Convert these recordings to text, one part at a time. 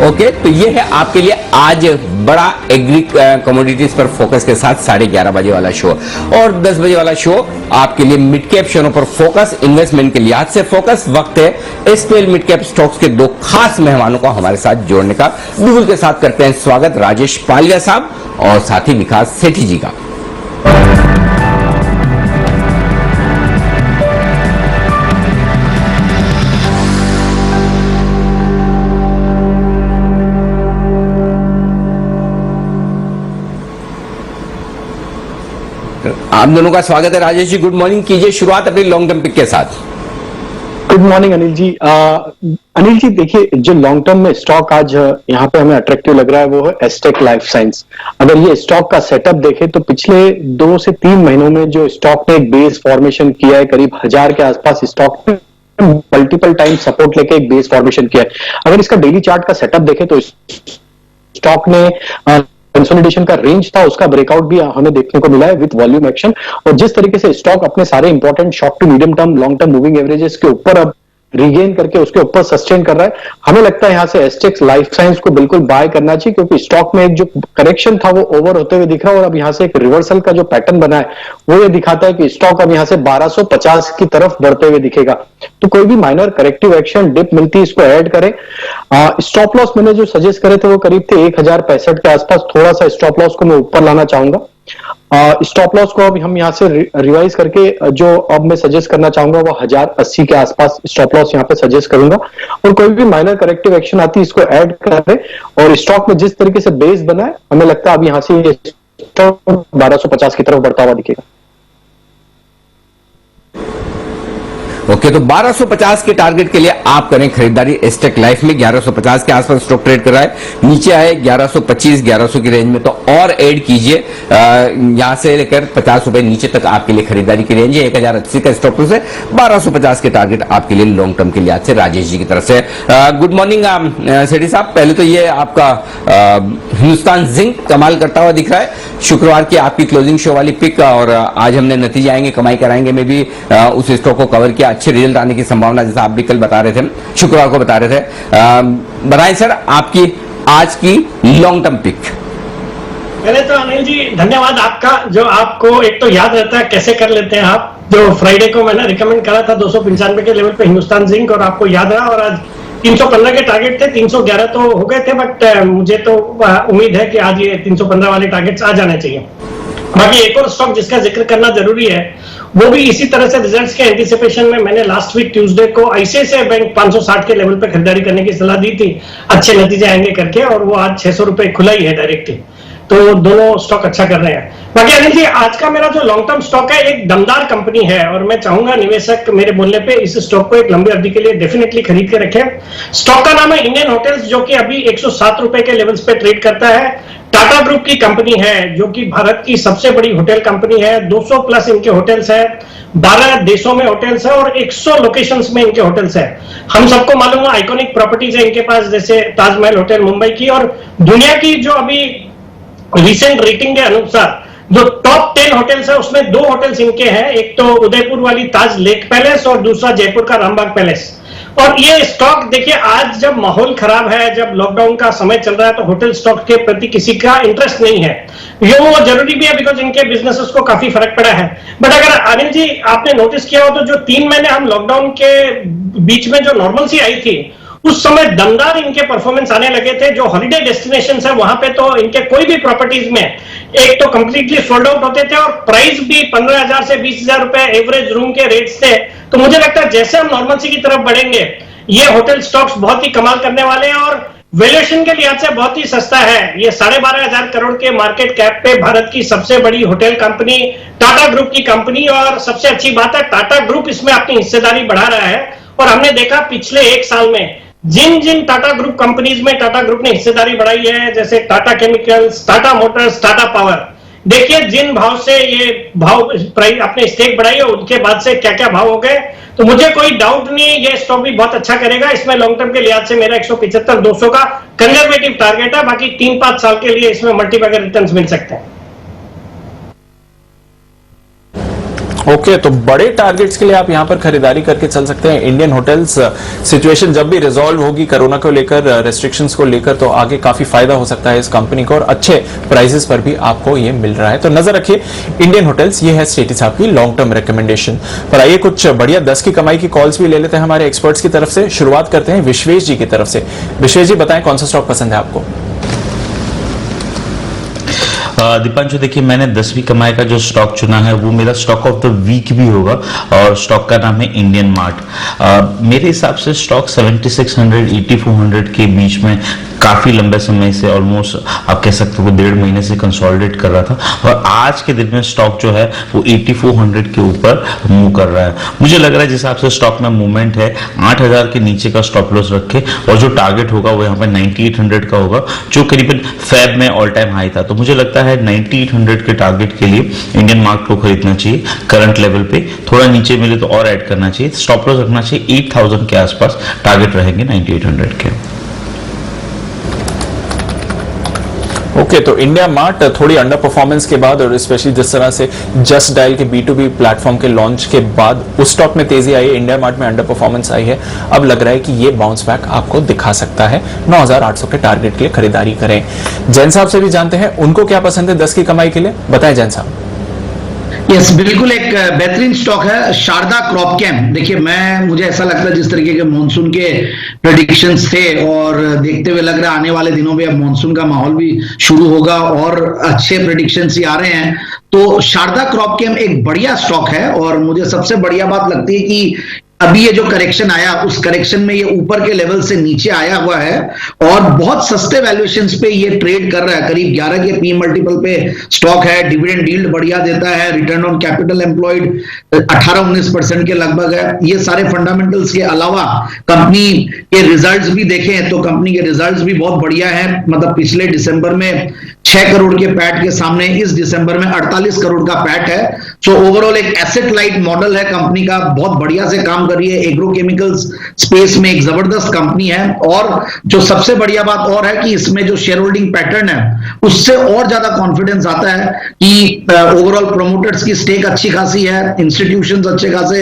Okay, तो ये है आपके लिए आज बड़ा एग्री कमोडिटीज पर फोकस के साथ 11:30 बजे वाला शो, और 10 बजे वाला शो आपके लिए मिड कैप शेयरों पर फोकस, इन्वेस्टमेंट के लिहाज से फोकस। वक्त है एसपीएल मिड कैप स्टॉक्स के दो खास मेहमानों को हमारे साथ जोड़ने का। बिल्कुल के साथ करते हैं स्वागत राजेश पालिया साहब और साथी विकास सेठी जी का। आप दोनों का स्वागत है। राजेश जी, गुड मॉर्निंग, कीजिए शुरुआत अपनी लॉन्ग टर्म पिक के साथ। Good morning Anil ji. अनिल जी देखिए, जो लॉन्ग टर्म में स्टॉक आज यहाँ पे हमें अट्रैक्टिव लग रहा है वो है एस्टेक लाइफ साइंस। अगर ये स्टॉक का सेटअप देखें तो पिछले 2 से 3 महीनों में जो स्टॉक ने एक बेस फॉर्मेशन किया है, करीब 1000 के आसपास स्टॉक ने मल्टीपल टाइम सपोर्ट लेके एक बेस फॉर्मेशन किया है। अगर इसका डेली चार्ट का सेटअप देखें तो स्टॉक ने कंसोलिडेशन का रेंज था, उसका ब्रेकआउट भी हमें देखने को मिला है विद वॉल्यूम एक्शन। और जिस तरीके से स्टॉक अपने सारे important short to medium term, long term moving averages के ऊपर अब रिगेन करके उसके ऊपर सस्टेन कर रहा है, हमें लगता है यहां से एस्टेक्स लाइफ साइंस को बिल्कुल बाय करना चाहिए, क्योंकि स्टॉक में एक जो करेक्शन था वो ओवर होते हुए दिख रहा है और अब यहां से एक रिवर्सल का जो पैटर्न बना है वो ये दिखाता है कि स्टॉक अब यहां से 1250 की तरफ बढ़ते हुए दिखेगा। तो कोई भी माइनर करेक्टिव एक्शन डिप मिलती है इसको ऐड करें। स्टॉप लॉस मैंने जो सजेस्ट करे थे वो करीब थे 1065 के आसपास। थोड़ा सा स्टॉप लॉस को मैं ऊपर लाना चाहूंगा। स्टॉप लॉस को अब हम यहां से रिवाइज करके जो अब मैं सजेस्ट करना चाहूंगा वो 1080 के आसपास स्टॉप लॉस यहां पे सजेस्ट करूंगा। और कोई भी माइनर करेक्टिव एक्शन आती है इसको ऐड करें। और स्टॉक में जिस तरीके से बेस बना है हमें लगता है अब यहां से ये स्टॉक 1250 की तरफ बढ़ता हुआ दिखेगा। ओके, तो 1250 के टारगेट के लिए आप करें खरीदारी एस्टेक लाइफ में। 1150 के आसपास स्टॉक ट्रेड कर रहा है, नीचे आए 1125 1100 की रेंज में तो और ऐड कीजिए। यहां से लेकर 50 रुपए नीचे तक आपके लिए खरीदारी की रेंज है। 1080 का स्टॉप लॉस है, 1250 के टारगेट आपके लिए लॉन्ग टर्म के लिहाज से राजेश जी की तरफ से। गुड मॉर्निंग सेठी साहब, पहले तो ये आपका हिंदुस्तान जिंक कमाल करता हुआ दिख रहा है। शुक्रवार की आपकी क्लोजिंग शो वाली पिक, और आज हमने नतीजे आएंगे कमाई कराएंगे में भी उस स्टॉक को कवर किया। अच्छे रिजल्ट आने की संभावना, जैसा आप भी कल बता रहे थे, शुक्रवार को बता रहे थे। बताएं सर आपकी आज की लॉन्ग टर्म पिक। पहले तो अनिल जी धन्यवाद आपका, जो आपको एक तो याद रहता है कैसे कर लेते हैं आप। जो फ्राइडे को मैंने रिकमेंड करा था 295 के लेवल पे हिंदुस्तान जिंक, और आपको याद रहा। और आज 315 के टारगेट थे, 311 तो हो गए थे, बट मुझे तो उम्मीद है कि आज ये 315 वाले टारगेट्स आ जाने चाहिए। बाकी एक और स्टॉक जिसका जिक्र करना जरूरी है, वो भी इसी तरह से रिजल्ट्स के एंटीसिपेशन में मैंने लास्ट वीक ट्यूसडे को आईसीआईसीआई बैंक 560 के लेवल पे खरीदारी करने की सलाह दी थी, अच्छे नतीजे आएंगे करके, और वो आज 600 रुपए खुला ही है डायरेक्टली। तो दोनों स्टॉक अच्छा कर रहे हैं। बाकी अनिल जी, आज का मेरा जो लॉन्ग टर्म स्टॉक है एक दमदार कंपनी है, और मैं चाहूंगा निवेशक मेरे बोलने पे इस स्टॉक को एक लंबी अवधि के लिए डेफिनेटली खरीद के रखें। स्टॉक का नाम है इंडियन होटल्स, जो कि अभी 107 रुपए के लेवल्स पे ट्रेड करता है। टाटा ग्रुप की कंपनी है, जो कि भारत की सबसे बड़ी होटल कंपनी है। 200 प्लस इनके होटल्स है, 12 देशों में होटल्स है, और 100 लोकेशंस में इनके होटल्स है। हम सबको मालूम है आइकॉनिक प्रॉपर्टीज है इनके पास, जैसे ताजमहल होटल मुंबई की। और दुनिया की जो अभी रिसेंट रेटिंग के अनुसार जो टॉप 10 होटल्स है उसमें 2 होटल्स इनके हैं, एक तो उदयपुर वाली ताज लेक पैलेस और दूसरा जयपुर का रामबाग पैलेस। और ये स्टॉक देखिए, आज जब माहौल खराब है, जब लॉकडाउन का समय चल रहा है, तो होटल स्टॉक के प्रति किसी का इंटरेस्ट नहीं है। ये वो जरूरी भी है, बिकॉज इनके बिजनेसेस को काफी फर्क पड़ा है। बट अगर अनिल जी आपने नोटिस किया हो तो जो 3 महीने हम लॉकडाउन के बीच में जो नॉर्मलसी आई थी, उस समय दमदार इनके परफॉर्मेंस आने लगे थे। जो हॉलिडे डेस्टिनेशंस है वहां पे तो इनके कोई भी प्रॉपर्टीज में एक तो कंप्लीटली सोल्ड आउट होते थे, और प्राइस भी 15,000 से 20,000 रुपए एवरेज रूम के रेट्स थे। तो मुझे लगता है जैसे हम नॉर्मलसी की तरफ बढ़ेंगे, ये होटल स्टॉक्स बहुत ही कमाल करने वाले हैं, और वैल्यूएशन के लिहाज से बहुत ही सस्ता है। ये 12,500 करोड़ के मार्केट कैप पे भारत की सबसे बड़ी होटल कंपनी टाटा ग्रुप की कंपनी, और सबसे अच्छी बात है टाटा ग्रुप इसमें अपनी हिस्सेदारी बढ़ा रहा है। और हमने देखा पिछले 1 साल में जिन जिन टाटा ग्रुप कंपनीज में टाटा ग्रुप ने हिस्सेदारी बढ़ाई है, जैसे Tata chemicals, Tata Motors, Tata power, देखिए जिन भाव से ये भाव प्राइस अपने स्टेक बढ़ाई है उनके बाद से क्या क्या भाव हो गए। तो मुझे कोई डाउट नहीं, ये स्टॉक भी बहुत अच्छा करेगा। इसमें लॉन्ग टर्म के लिहाज से मेरा 175-200 का कंजर्वेटिव टारगेट है। बाकी 3-5 साल के लिए इसमें मल्टीबैगर रिटर्न्स मिल सकते हैं। ओके, तो बड़े टारगेट्स के लिए आप यहां पर खरीदारी करके चल सकते हैं। इंडियन होटल्स सिचुएशन जब भी रिजॉल्व होगी कोरोना को लेकर, रेस्ट्रिक्शंस को लेकर, तो आगे काफी फायदा हो सकता है इस कंपनी को और अच्छे प्राइसेस पर भी आपको ये मिल रहा है। तो नजर रखिए इंडियन होटल्स, ये है स्टेटी साहब की लॉन्ग टर्म रिकमेंडेशन। पर आइए कुछ बढ़िया 10 की कमाई की कॉल्स भी ले लेते हैं हमारे एक्सपर्ट्स की तरफ से। शुरुआत करते हैं विश्वेश जी की तरफ से। विश्वेश जी बताएं कौन सा स्टॉक पसंद है आपको? दीपांशु, देखिए मैंने 10वीं कमाई का जो स्टॉक चुना है वो मेरा स्टॉक ऑफ द वीक भी होगा और स्टॉक का नाम है इंडियन मार्ट। मेरे हिसाब से स्टॉक 7600 8400 के बीच में काफी लंबे समय से, ऑलमोस्ट आप कह सकते हो 1.5 महीने से कंसोलिडेट कर रहा था और आज के दिन में स्टॉक जो है वो 8400 के ऊपर मूव कर रहा है। मुझे लग रहा है जिस हिसाब से स्टॉक में मूवमेंट है 8000 के नीचे का स्टॉप लॉस रखे और जो टारगेट होगा वो यहाँ पे 9800 का होगा, जो करीबन फेब में ऑल टाइम हाई था। तो मुझे लगता है 9800 के टारगेट के लिए इंडियन मार्ट को खरीदना चाहिए। करंट लेवल पे थोड़ा नीचे मिले तो और ऐड करना चाहिए। स्टॉप लॉस रखना चाहिए 8000 के आसपास, टारगेट रहेंगे 9800 के। ओके, तो इंडिया मार्ट थोड़ी अंडर परफॉर्मेंस के बाद और स्पेशली जिस तरह से जस्ट डायल के B2B प्लेटफॉर्म के लॉन्च के बाद उस स्टॉक में तेजी आई है, इंडिया मार्ट में अंडर परफॉर्मेंस आई है। अब लग रहा है कि ये बाउंस बैक आपको दिखा सकता है। 9800 के टारगेट के लिए खरीदारी करें। जैन साहब से भी जानते हैं उनको क्या पसंद है 10 की कमाई के लिए, बताएं जैन साहब। यस, बिल्कुल एक बेहतरीन स्टॉक है शारदा क्रॉपकेम। देखिए मुझे ऐसा लगता है जिस तरीके के मॉनसून के प्रेडिक्शंस थे और देखते हुए लग रहा है आने वाले दिनों में अब मॉनसून का माहौल भी शुरू होगा और अच्छे प्रेडिक्शंस ही आ रहे हैं, तो शारदा क्रॉपकेम एक बढ़िया स्टॉक है। और मुझे सबसे बढ़िया बात लगती है कि अभी ये जो करेक्शन आया उस करेक्शन में ये ऊपर के लेवल से नीचे आया हुआ है और बहुत सस्ते वैल्यूएशंस पे ये ट्रेड कर रहा है। करीब 11 के पी मल्टीपल पे स्टॉक है, डिविडेंड यील्ड बढ़िया देता है, रिटर्न ऑन कैपिटल एम्प्लॉयड 18-19% के लगभग है। ये सारे फंडामेंटल्स के अलावा कंपनी के रिजल्ट्स भी देखें तो कंपनी के रिजल्ट्स भी बहुत बढ़िया है। मतलब पिछले दिसंबर में 6 करोड़ के पैट के सामने इस दिसंबर में 48 करोड़ का पैट है। सो ओवरऑल एक एसेट लाइट मॉडल है कंपनी का, बहुत बढ़िया से काम कर रही है। एग्रोकेमिकल्स स्पेस में एक जबरदस्त कंपनी है और जो सबसे बढ़िया बात और है कि इसमें जो शेयर होल्डिंग पैटर्न है उससे और ज्यादा कॉन्फिडेंस आता है कि ओवरऑल प्रोमोटर्स की स्टेक अच्छी खासी है, इंस्टीट्यूशंस अच्छे खासे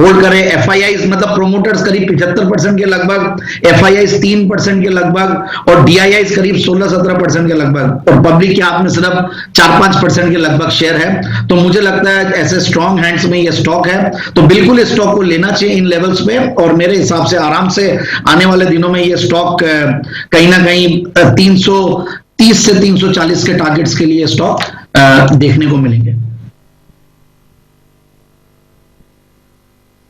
होल्ड करें। एफआईआईज मतलब प्रोमोटर्स करीब 75% के लगभग, एफआईआईज 3% के लगभग और डीआईआईज करीब 16-17% के लगभग और पब्लिक के हाथ में सिर्फ 4-5% के लगभग शेयर है। तो मुझे लगता है ऐसे स्ट्रॉन्ग हैंड्स में ये स्टॉक है, तो बिल्कुल इस स्टॉक को लेना चाहिए इन लेवल्स पे और मेरे हिसाब से आराम से आने वाले दिनों में ये स्टॉक कहीं ना कहीं 330 से 340 के टारगेट्स के लिए स्टॉक देखने को मिलेंगे।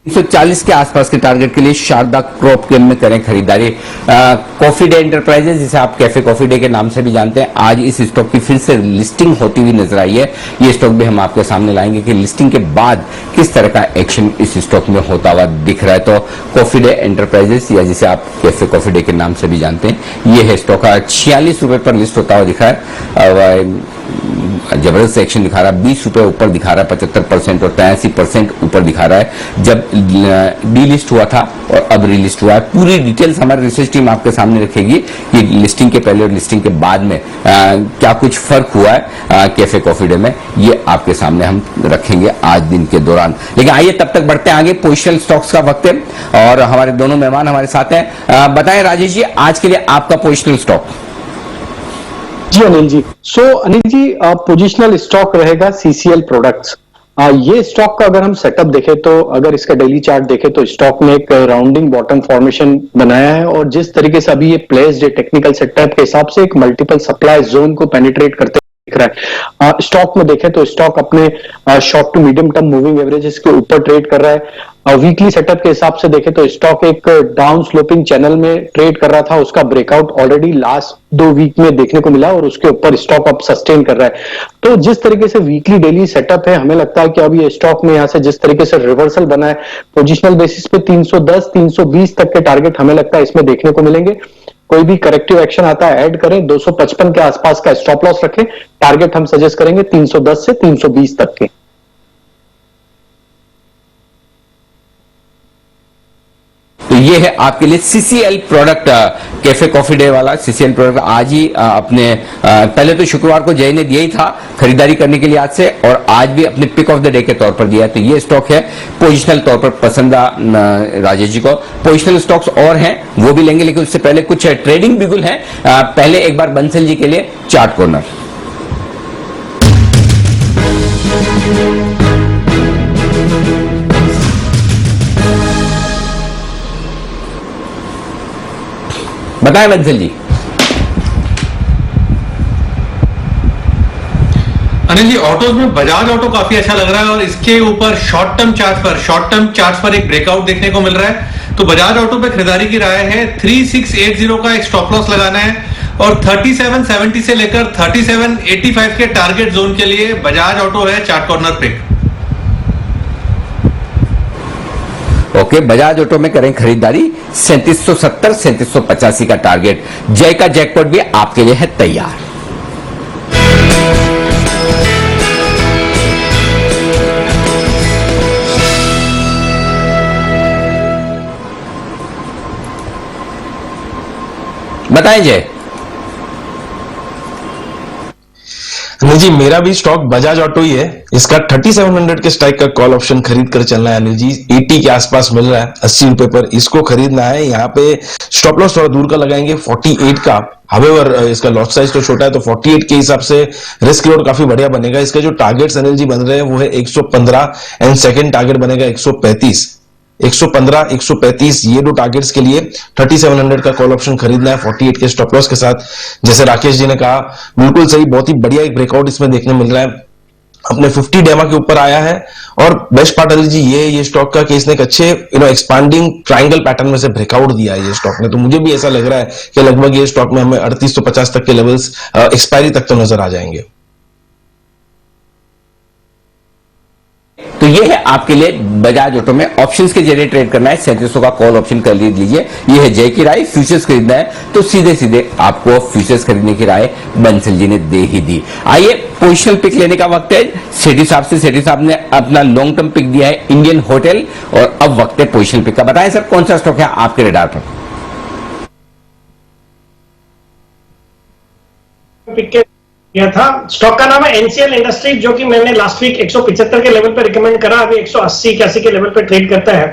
340 के आसपास के टारगेट के लिए शारदा क्रॉपकेम में करें खरीदारी। कॉफी डे एंटरप्राइजेज, जिसे आप कैफे कॉफी डे के नाम से भी जानते हैं, आज इस स्टॉक की फिर से लिस्टिंग होती हुई नजर आई है। ये स्टॉक भी हम आपके सामने लाएंगे कि लिस्टिंग के बाद किस तरह का एक्शन इस स्टॉक में होता हुआ दिख रहा है। तो कॉफी डे एंटरप्राइजेज या जिसे आप कैफे कॉफी डे के नाम से भी जानते हैं, ये है स्टॉक 46 रुपए पर लिस्ट होता हुआ दिखा है। जबरदस्त एक्शन दिखा रहा है, 20 रुपए ऊपर दिखा रहा है, 75% और 83% ऊपर दिखा रहा है। जब डीलिस्ट हुआ था और अब रिलिस्ट हुआ है। पूरी डिटेल्स हमारी रिसर्च टीम आपके सामने रखेगी कि लिस्टिंग के पहले और लिस्टिंग के बाद में क्या कुछ फर्क हुआ है कैफे कॉफी डे में, ये आपके सामने हम रखेंगे आज दिन के दौरान। लेकिन आइए तब तक बढ़ते हैं आगे, पोजिशनल स्टॉक्स का वक्त है और हमारे दोनों मेहमान हमारे साथ हैं। बताएं राजेश जी, आज के लिए आपका पोजिशनल स्टॉक। जी अनिल जी, सो अनिल जी पोजिशनल स्टॉक रहेगा सीसीएल प्रोडक्ट्स। ये स्टॉक का अगर हम सेटअप देखें तो अगर इसका डेली चार्ट देखें तो स्टॉक ने एक राउंडिंग बॉटम फॉर्मेशन बनाया है और जिस तरीके से अभी ये प्लेस्ड है टेक्निकल सेटअप के हिसाब से एक मल्टीपल सप्लाई जोन को पेनिट्रेट करते दिख रहा है। स्टॉक में देखें तो स्टॉक अपने short to medium term moving averages के ऊपर ट्रेड कर रहा है। वीकली सेटअप के हिसाब से देखें तो स्टॉक एक डाउन स्लोपिंग चैनल में ट्रेड कर रहा था, उसका ब्रेकआउट ऑलरेडी लास्ट 2 वीक में देखने को मिला और उसके ऊपर स्टॉक अब सस्टेन कर रहा है। तो जिस तरीके से वीकली डेली सेटअप है, हमें लगता है कि अब ये स्टॉक में यहां से जिस तरीके से रिवर्सल बना है पोजिशनल बेसिस पे 310-320 तक के टारगेट हमें लगता है इसमें देखने को मिलेंगे। कोई भी करेक्टिव एक्शन आता है ऐड करें, 255 के आसपास का स्टॉप लॉस रखें। टारगेट हम सजेस्ट करेंगे 310 से 320 तक के। तो ये है आपके लिए CCL product, cafe coffee day वाला सीसीएल प्रोडक्ट आज ही अपने पहले तो शुक्रवार को जय ने दिया ही था खरीदारी करने के लिए आज से, और आज भी अपने पिक ऑफ द डे के तौर पर दिया है। तो ये स्टॉक है पोजिशनल तौर पर पसंद राजेश जी को। पोजिशनल स्टॉक्स और हैं वो भी लेंगे, लेकिन उससे पहले कुछ ट्रेडिंग बिगुल है। पहले एक बार बंसल जी के लिए चार्ट कॉर्नर। बताएं बंसल जी। अनिल जी, ऑटोज में बजाज ऑटो काफी अच्छा लग रहा है और इसके ऊपर शॉर्ट टर्म चार्ट पर एक ब्रेकआउट देखने को मिल रहा है। तो बजाज ऑटो पे खरीदारी की राय है। 3680 का एक स्टॉप लॉस लगाना है और 3770 से लेकर 3785 के टारगेट जोन के लिए बजाज ऑटो है चार्ट कॉर्नर पे। ओके, बजाज ऑटो में करें खरीदारी। 3770 3785 का टारगेट। जय का जैकपॉट भी आपके लिए है तैयार। बताएं जय। अनिल जी, मेरा भी स्टॉक बजाज ऑटो ही है। इसका 3700 के स्ट्राइक का कॉल ऑप्शन खरीद कर चलना है अनिल जी। 80 के आसपास मिल रहा है, 80 रुपए पर इसको खरीदना है। यहाँ पे स्टॉप लॉस थोड़ा दूर का लगाएंगे 48 का। हावेवर इसका लॉट साइज तो छोटा है, तो 48 के हिसाब से रिस्क लोड काफी बढ़िया बनेगा। इसके जो टारगेट्स अनिल जी बन रहे हैं वो है 115 एंड सेकंड टारगेट बनेगा 135। 115 135 ये दो टारगेट्स के लिए 3700 का कॉल ऑप्शन खरीदना है 48 के स्टॉप लॉस के साथ। जैसे राकेश जी ने कहा, बिल्कुल सही, बहुत ही बढ़िया एक ब्रेकआउट इसमें देखने मिल रहा है। अपने 50 डेमा के ऊपर आया है और बेस्ट पार्ट अनिल जी ये स्टॉक का कि इसने एक अच्छे एक्सपांडिंग ट्रायंगल पैटर्न में से ब्रेकआउट दिया है ये स्टॉक ने। तो मुझे भी ऐसा लग रहा है कि लगभग ये स्टॉक में हमें 3850 तक के लेवल्स एक्सपायरी तक तो नजर आ जाएंगे। तो ये है आपके लिए बजाज ऑटो में ऑप्शंस के जरिए ट्रेड करना है। 3700 का कॉल ऑप्शन कर लीजिए। ये है जय की राय। फ्यूचर्स खरीदना है तो सीधे सीधे आपको फ्यूचर्स खरीदने की राय बंसल जी ने दे ही दी। आइए पोजिशनल पिक लेने का वक्त है। सेठी साहब ने अपना लॉन्ग टर्म पिक दिया है इंडियन होटल, और अब वक्त है पोजिशनल पिक का। बताएं सर, कौन सा स्टॉक है आपके रेडार पर? पिक के किया था स्टॉक का नाम है एनसीएल इंडस्ट्रीज, जो कि मैंने लास्ट वीक 175 के लेवल पे रिकमेंड करा, अभी 180-81 के लेवल पे ट्रेड करता है।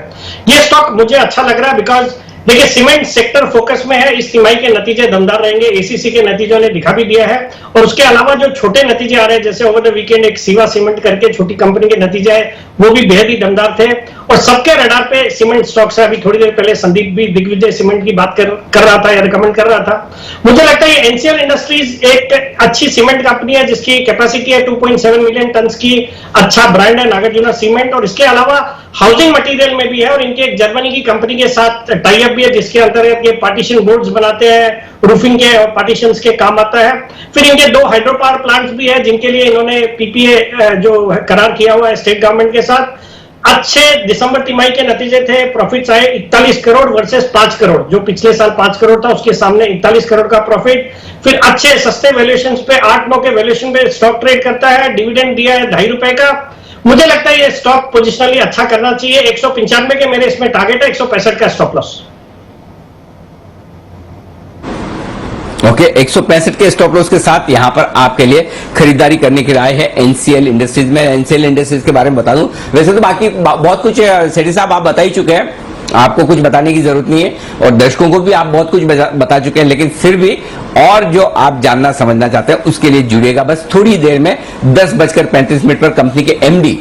ये स्टॉक मुझे अच्छा लग रहा है बिकॉज देखिए सीमेंट सेक्टर फोकस में है। इस तिमाही के नतीजे दमदार रहेंगे, एसीसी के नतीजों ने दिखा भी दिया है। और उसके अलावा जो छोटे नतीजे आ रहे हैं, जैसे ओवर द वीकेंड एक सीवा सीमेंट करके छोटी कंपनी के नतीजे आए, वो भी बेहद ही दमदार थे। और सबके रडार पे सीमेंट स्टॉक्स है। अभी थोड़ी देर पहले संदीप भी दिग्विजय सीमेंट की बात कर रहा था या रिकमेंड कर रहा था। मुझे लगता है ये एनसीएल इंडस्ट्रीज एक अच्छी सीमेंट कंपनी है जिसकी कैपेसिटी है 2.7 मिलियन टन की। अच्छा ब्रांड है नागार्जुना सीमेंट, और इसके अलावा हाउसिंग मटेरियल में भी है। और इनके एक जर्मनी की कंपनी के साथ टाई अप भी है जिसके अंतर्गत ये पार्टीशन बोर्ड्स बनाते हैं, रूफिंग के और पार्टीशंस के काम आता है। फिर इनके 2 हाइड्रो पावर प्लांट्स भी है जिनके लिए इन्होंने पीपीए जो करार किया हुआ है स्टेट गवर्नमेंट के साथ। अच्छे दिसंबर तिमाही के नतीजे थे, प्रॉफिट्स आए 41 करोड़ वर्सेस 5 करोड़, जो पिछले साल 5 करोड़ था उसके सामने 41 करोड़ का प्रॉफिट। फिर अच्छे सस्ते वैल्यूएशन पे 8-9 के वैल्यूएशन पे स्टॉक ट्रेड करता है। डिविडेंड दिया है 2.5 रुपए का। मुझे लगता है ये स्टॉक पोजिशनली अच्छा करना चाहिए। 195 के मेरे इसमें टारगेट है, 165 का स्टॉप लॉस। ओके, 165 के स्टॉप लॉस के साथ यहां पर आपके लिए खरीदारी करने की राय है एनसीएल इंडस्ट्रीज में। एनसीएल इंडस्ट्रीज के बारे में बता दूं, वैसे तो बाकी बहुत कुछ सेठी साहब आप बता ही चुके हैं, आपको कुछ बताने की जरूरत नहीं है, और दर्शकों को भी आप बहुत कुछ बता चुके हैं। लेकिन फिर भी और जो आप जानना समझना चाहते हैं उसके लिए जुड़िएगा। बस थोड़ी देर में 10:35 पर कंपनी के एमडी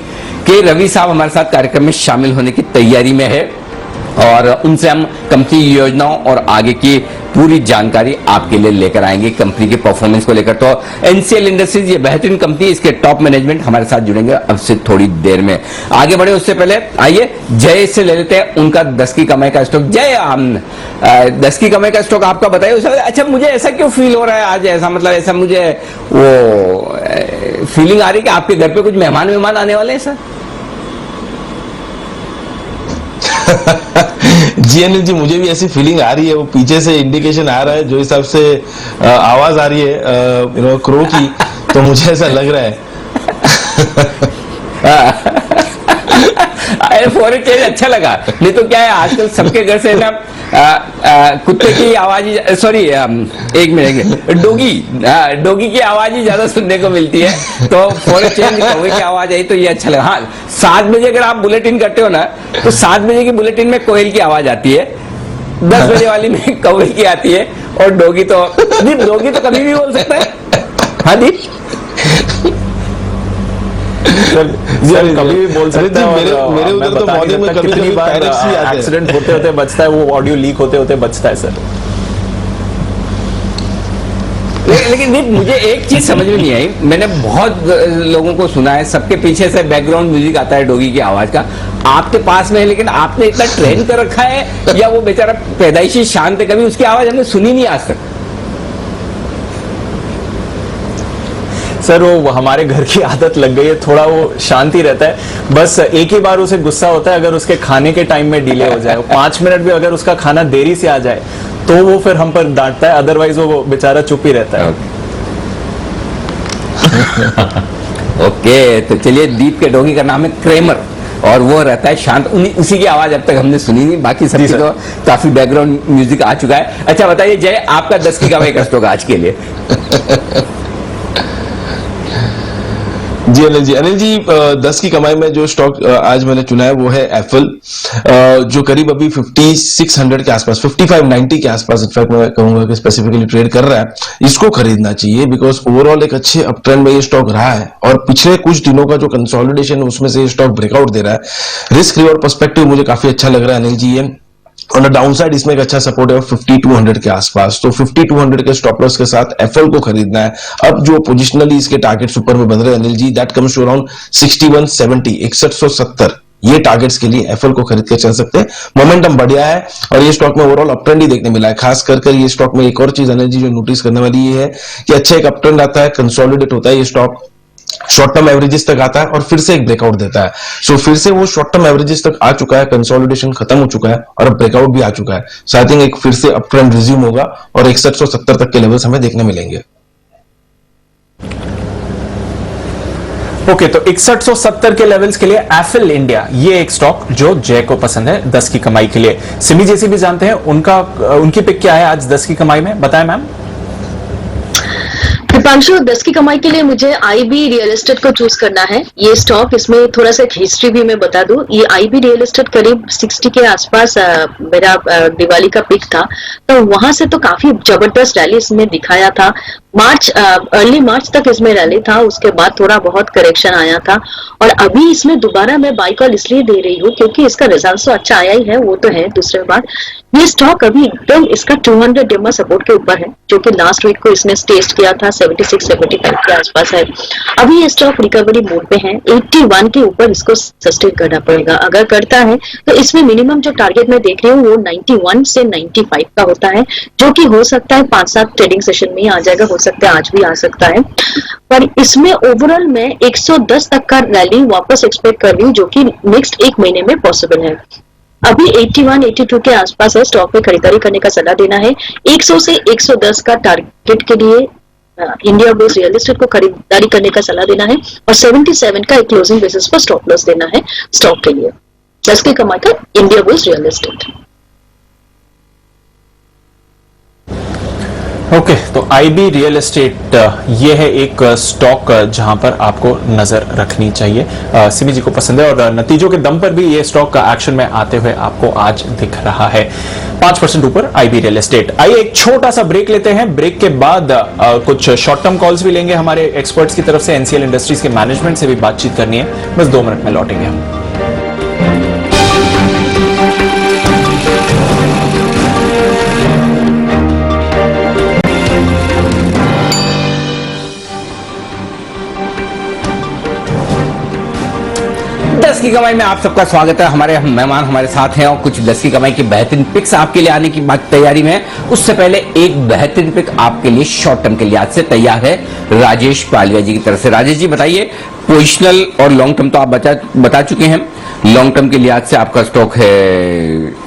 के रवि साहब हमारे साथ कार्यक्रम में शामिल होने की तैयारी में है, और उनसे हम कंपनी योजनाओं और आगे की पूरी जानकारी आपके लिए लेकर आएंगे कंपनी के परफॉर्मेंस को लेकर। तो एनसीएल इंडस्ट्रीज ये बेहतरीन कंपनी, इसके टॉप मैनेजमेंट हमारे साथ जुड़ेंगे अब से थोड़ी देर में। आगे बढ़े उससे पहले आइए जय से ले लेते हैं उनका 10 की कमाई का स्टॉक। जय, हम 10 की कमाई का स्टॉक आपका बताइए। अच्छा, मुझे ऐसा क्यों फील हो रहा है आज, ऐसा मतलब ऐसा मुझे वो फीलिंग आ रही है कि आपके घर पे कुछ मेहमान आने वाले हैं सर? जी अनिल जी, मुझे भी ऐसी फीलिंग आ रही है। वो पीछे से इंडिकेशन आ रहा है, जो हिसाब से आवाज आ रही है क्रो की, तो मुझे ऐसा लग रहा है। अरे फॉरेन चेंज अच्छा लगा, नहीं तो क्या है आजकल सबके घर से ना कुत्ते की आवाज ही, सॉरी एक मिनट, डोगी की आवाज ही ज्यादा सुनने को मिलती है, तो फॉरेन चेंज कौवे की आवाज आई तो ये अच्छा लगा। हाँ 7 बजे अगर आप बुलेटिन करते हो ना तो 7 बजे की बुलेटिन में कोयल की आवाज आती है, 10 बजे वाली में कौवे की आती है, और डोगी तो कभी भी बोल सकता है। हाँ दीप सर कभी भी बोल सकते हैं। मेरे उधर तो मॉर्निंग में कितनी बार पायरेट्स ही आते हैं। एक्सीडेंट होते होते बचता है, वो ऑडियो लीक होते होते बचता है सर। लेकिन दीप मुझे एक चीज समझ में नहीं आई, मैंने बहुत लोगों को सुना है, सबके पीछे से बैकग्राउंड म्यूजिक आता है डोगी की आवाज का, आपके पास में है लेकिन आपने इतना ट्रेन कर रखा है या वो बेचारा पैदाइशी शांत है, कभी उसकी आवाज हमने सुनी नहीं आज तक? सर वो हमारे घर की आदत लग गई है, थोड़ा वो शांति रहता है, बस एक ही बार उसे गुस्सा होता है अगर उसके खाने के टाइम में डिले हो जाए, 5 मिनट भी अगर उसका खाना देरी से आ जाए तो वो फिर हम पर डांटता है, अदरवाइज वो बेचारा चुप ही रहता है। ओके तो चलिए, दीप के डोगी का नाम है क्रेमर और वो रहता है शांत, उसी की आवाज अब तक हमने सुनी नहीं, बाकी सबकी तो काफी बैकग्राउंड म्यूजिक आ चुका है। अच्छा बताइए जय, आपका 10 की कमाई का स्टॉक आज के लिए? जी अनिल जी 10 की कमाई में जो स्टॉक आज मैंने चुना है वो है एप्पल, जो करीब अभी 5600 के आसपास, 5590 के आसपास इनफैक्ट मैं कहूंगा कि स्पेसिफिकली ट्रेड कर रहा है। इसको खरीदना चाहिए बिकॉज ओवरऑल एक अच्छे अप ट्रेंड में ये स्टॉक रहा है और पिछले कुछ दिनों का जो कंसोलिडेशन है उसमें से ये स्टॉक ब्रेकआउट दे रहा है। रिस्क रिवॉर्ड पर्सपेक्टिव मुझे काफी अच्छा लग रहा है अनिल जी। ये ऑन द डाउन साइड इसमें एक अच्छा सपोर्ट है 5200 के आसपास, तो 5200 के स्टॉप लॉस के साथ एफएल को खरीदना है। अब जो पोजिशनली इसके टारगेट्स ऊपर में बन रहे हैं Anil ji, that comes to around 6170, 6170, ये टारगेट्स के लिए एफएल को खरीद के चल सकते हैं। मोमेंटम बढ़िया है और ये स्टॉक में ओवरऑल अप ट्रेंड ही देखने मिला है। खास कर ये स्टॉक में एक और चीज अनिल जी जो नोटिस करने वाली ये है कि अच्छा एक अप ट्रेंड आता है, कंसोलिडेट होता है ये स्टॉक, शॉर्ट टर्म एवरेजेस तक आता है और फिर से एक ब्रेकआउट देता है। सो फिर से वो शॉर्ट टर्म एवरेजेस तक आ चुका है, कंसोलिडेशन खत्म हो चुका है और अब ब्रेकआउट भी आ चुका है। सो आई थिंक एक फिर से अप ट्रेंड रिज्यूम होगा और 6170 तक के लेवल्स हमें देखने मिलेंगे। ओके तो 6170 के लेवल्स के लिए एफएल इंडिया, ये एक स्टॉक जो जय को पसंद है 10 की कमाई के लिए। सिमी जैसी भी जानते हैं उनकी पिक क्या है आज 10 की कमाई में, बताएं मैम। दीपांशु 10 की कमाई के लिए मुझे आईबी रियल एस्टेट को चूज करना है। ये स्टॉक, इसमें थोड़ा सा हिस्ट्री भी मैं बता दूं, ये आईबी रियल एस्टेट करीब 60 के आसपास मेरा दिवाली का पिक था, तो वहां से तो काफी जबरदस्त रैली इसमें दिखाया था। अर्ली मार्च तक इसमें रैली था, उसके बाद थोड़ा बहुत करेक्शन आया था और अभी इसमें दोबारा मैं बाई कॉल इसलिए दे रही हूँ क्योंकि इसका रिजल्ट तो अच्छा आया ही है, वो तो है। दूसरी बात, ये स्टॉक अभी एकदम इसका 200 डेमा सपोर्ट के ऊपर है, जो कि लास्ट वीक को इसने टेस्ट किया था, 76-75 के आसपास है। अभी ये स्टॉक रिकवरी मोड पे है, 81 के ऊपर इसको सस्टेन करना पड़ेगा। अगर करता है तो इसमें मिनिमम जो टारगेट मैं देख रही हूँ वो 91 से 95 का होता है, जो कि हो सकता है 5-7 ट्रेडिंग सेशन में ही आ जाएगा, हो सकता है आज भी आ सकता है। पर इसमें ओवरऑल मैं 110 तक का रैली वापस एक्सपेक्ट कर रही हूँ, जो कि नेक्स्ट 1 महीने में पॉसिबल है। अभी 81-82 के आसपास है, स्टॉक में खरीदारी करने का सलाह देना है। 100 से 110 का टारगेट के लिए इंडिया बेस्ड रियल एस्टेट को खरीदारी करने का सलाह देना है और 77 का एक क्लोजिंग बेसिस पर स्टॉप लॉस देना है स्टॉक के लिए। 10 की कमाई का India based real estate. Okay तो आईबी रियल एस्टेट ये है एक स्टॉक जहां पर आपको नजर रखनी चाहिए। सिमी जी को पसंद है और नतीजों के दम पर भी ये स्टॉक का एक्शन में आते हुए आपको आज दिख रहा है। 5% ऊपर आईबी रियल एस्टेट। आइए एक छोटा सा ब्रेक लेते हैं, ब्रेक के बाद कुछ शॉर्ट टर्म कॉल्स भी लेंगे हमारे एक्सपर्ट्स की तरफ से, एनसीएल इंडस्ट्रीज के मैनेजमेंट से भी बातचीत करनी है। बस 2 मिनट में लौटेंगे हम। दस की कमाई में आप सबका स्वागत है। हमारे मेहमान हमारे साथ हैं और कुछ 10 की कमाई की बेहतरीन पिक्स आपके लिए आने की बात तैयारी में है। उससे पहले एक बेहतरीन पिक आपके लिए शॉर्ट टर्म के लिए आज से तैयार है राजेश पालिया जी की तरफ से। राजेश जी बताइए, पोजिशनल और लॉन्ग टर्म तो आप बता चुके हैं। लॉन्ग टर्म के लिए आज से आपका स्टॉक है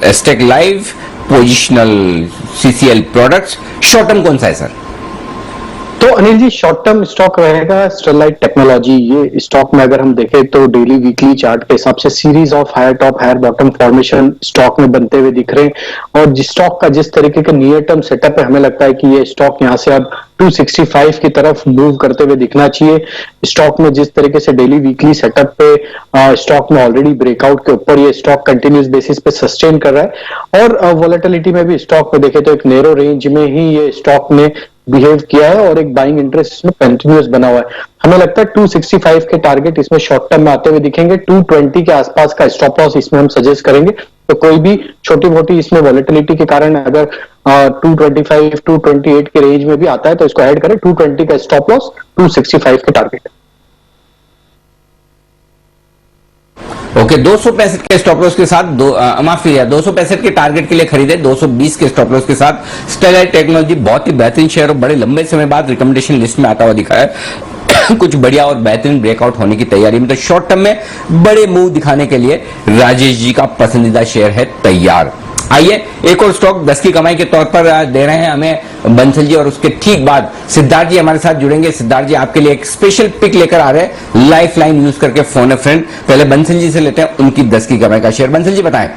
asterisk life, positional CCL products, short term कौन सा है सर? तो Anil ji short term stock रहेगा स्टरलाइट टेक्नोलॉजी। ये स्टॉक में अगर हम देखें तो डेली वीकली चार्ट के हिसाब से series of higher top higher bottom formation stock में बनते हुए दिख रहे हैं, और जिस स्टॉक का जिस तरीके का नियर टर्म सेटअप है, हमें लगता है कि ये स्टॉक यहाँ से अब 265 की तरफ मूव करते हुए दिखना चाहिए। स्टॉक में जिस तरीके से डेली वीकली सेटअप पे स्टॉक में ऑलरेडी ब्रेकआउट के ऊपर ये स्टॉक कंटिन्यूस बेसिस पे सस्टेन कर रहा है, और वोलेटिलिटी में भी स्टॉक में देखे तो एक नैरो रेंज में ही ये स्टॉक ने बिहेव किया है और एक बाइंग इंटरेस्ट इसमें कंटिन्यूस बना हुआ है। हमें लगता है 265 के टारगेट इसमें शॉर्ट टर्म में आते हुए दिखेंगे। 220 के आसपास का स्टॉप लॉस इसमें हम सजेस्ट करेंगे। तो कोई भी छोटी मोटी इसमें वोलेटिलिटी के कारण अगर 225 228 के रेंज में भी आता है तो इसको ऐड करें। 220 का स्टॉप लॉस, 265 के टारगेट। ओके, 265 के स्टॉप लॉस के साथ माफ कीजिए 265 के टारगेट के लिए खरीदे। 220 के स्टॉप लॉस के साथ स्टेलाइट टेक्नोलॉजी बहुत ही बेहतरीन शेयर और बड़े लंबे समय बाद रिकमेंडेशन लिस्ट में आता हुआ दिखा है। कुछ बढ़िया और बेहतरीन ब्रेकआउट होने की तैयारी में, तो शॉर्ट टर्म में बड़े मूव दिखाने के लिए राजेश जी का पसंदीदा शेयर है तैयार। आइए एक और स्टॉक 10 की कमाई के तौर पर दे रहे हैं हमें बंसल जी, और उसके ठीक बाद सिद्धार्थ जी हमारे साथ जुड़ेंगे। सिद्धार्थ जी आपके लिए एक स्पेशल पिक लेकर आ रहे हैं लाइफ लाइन यूज करके फोन ए फ्रेंड। पहले बंसल जी से लेते हैं उनकी 10 की कमाई का शेयर। बंसल जी बताएं।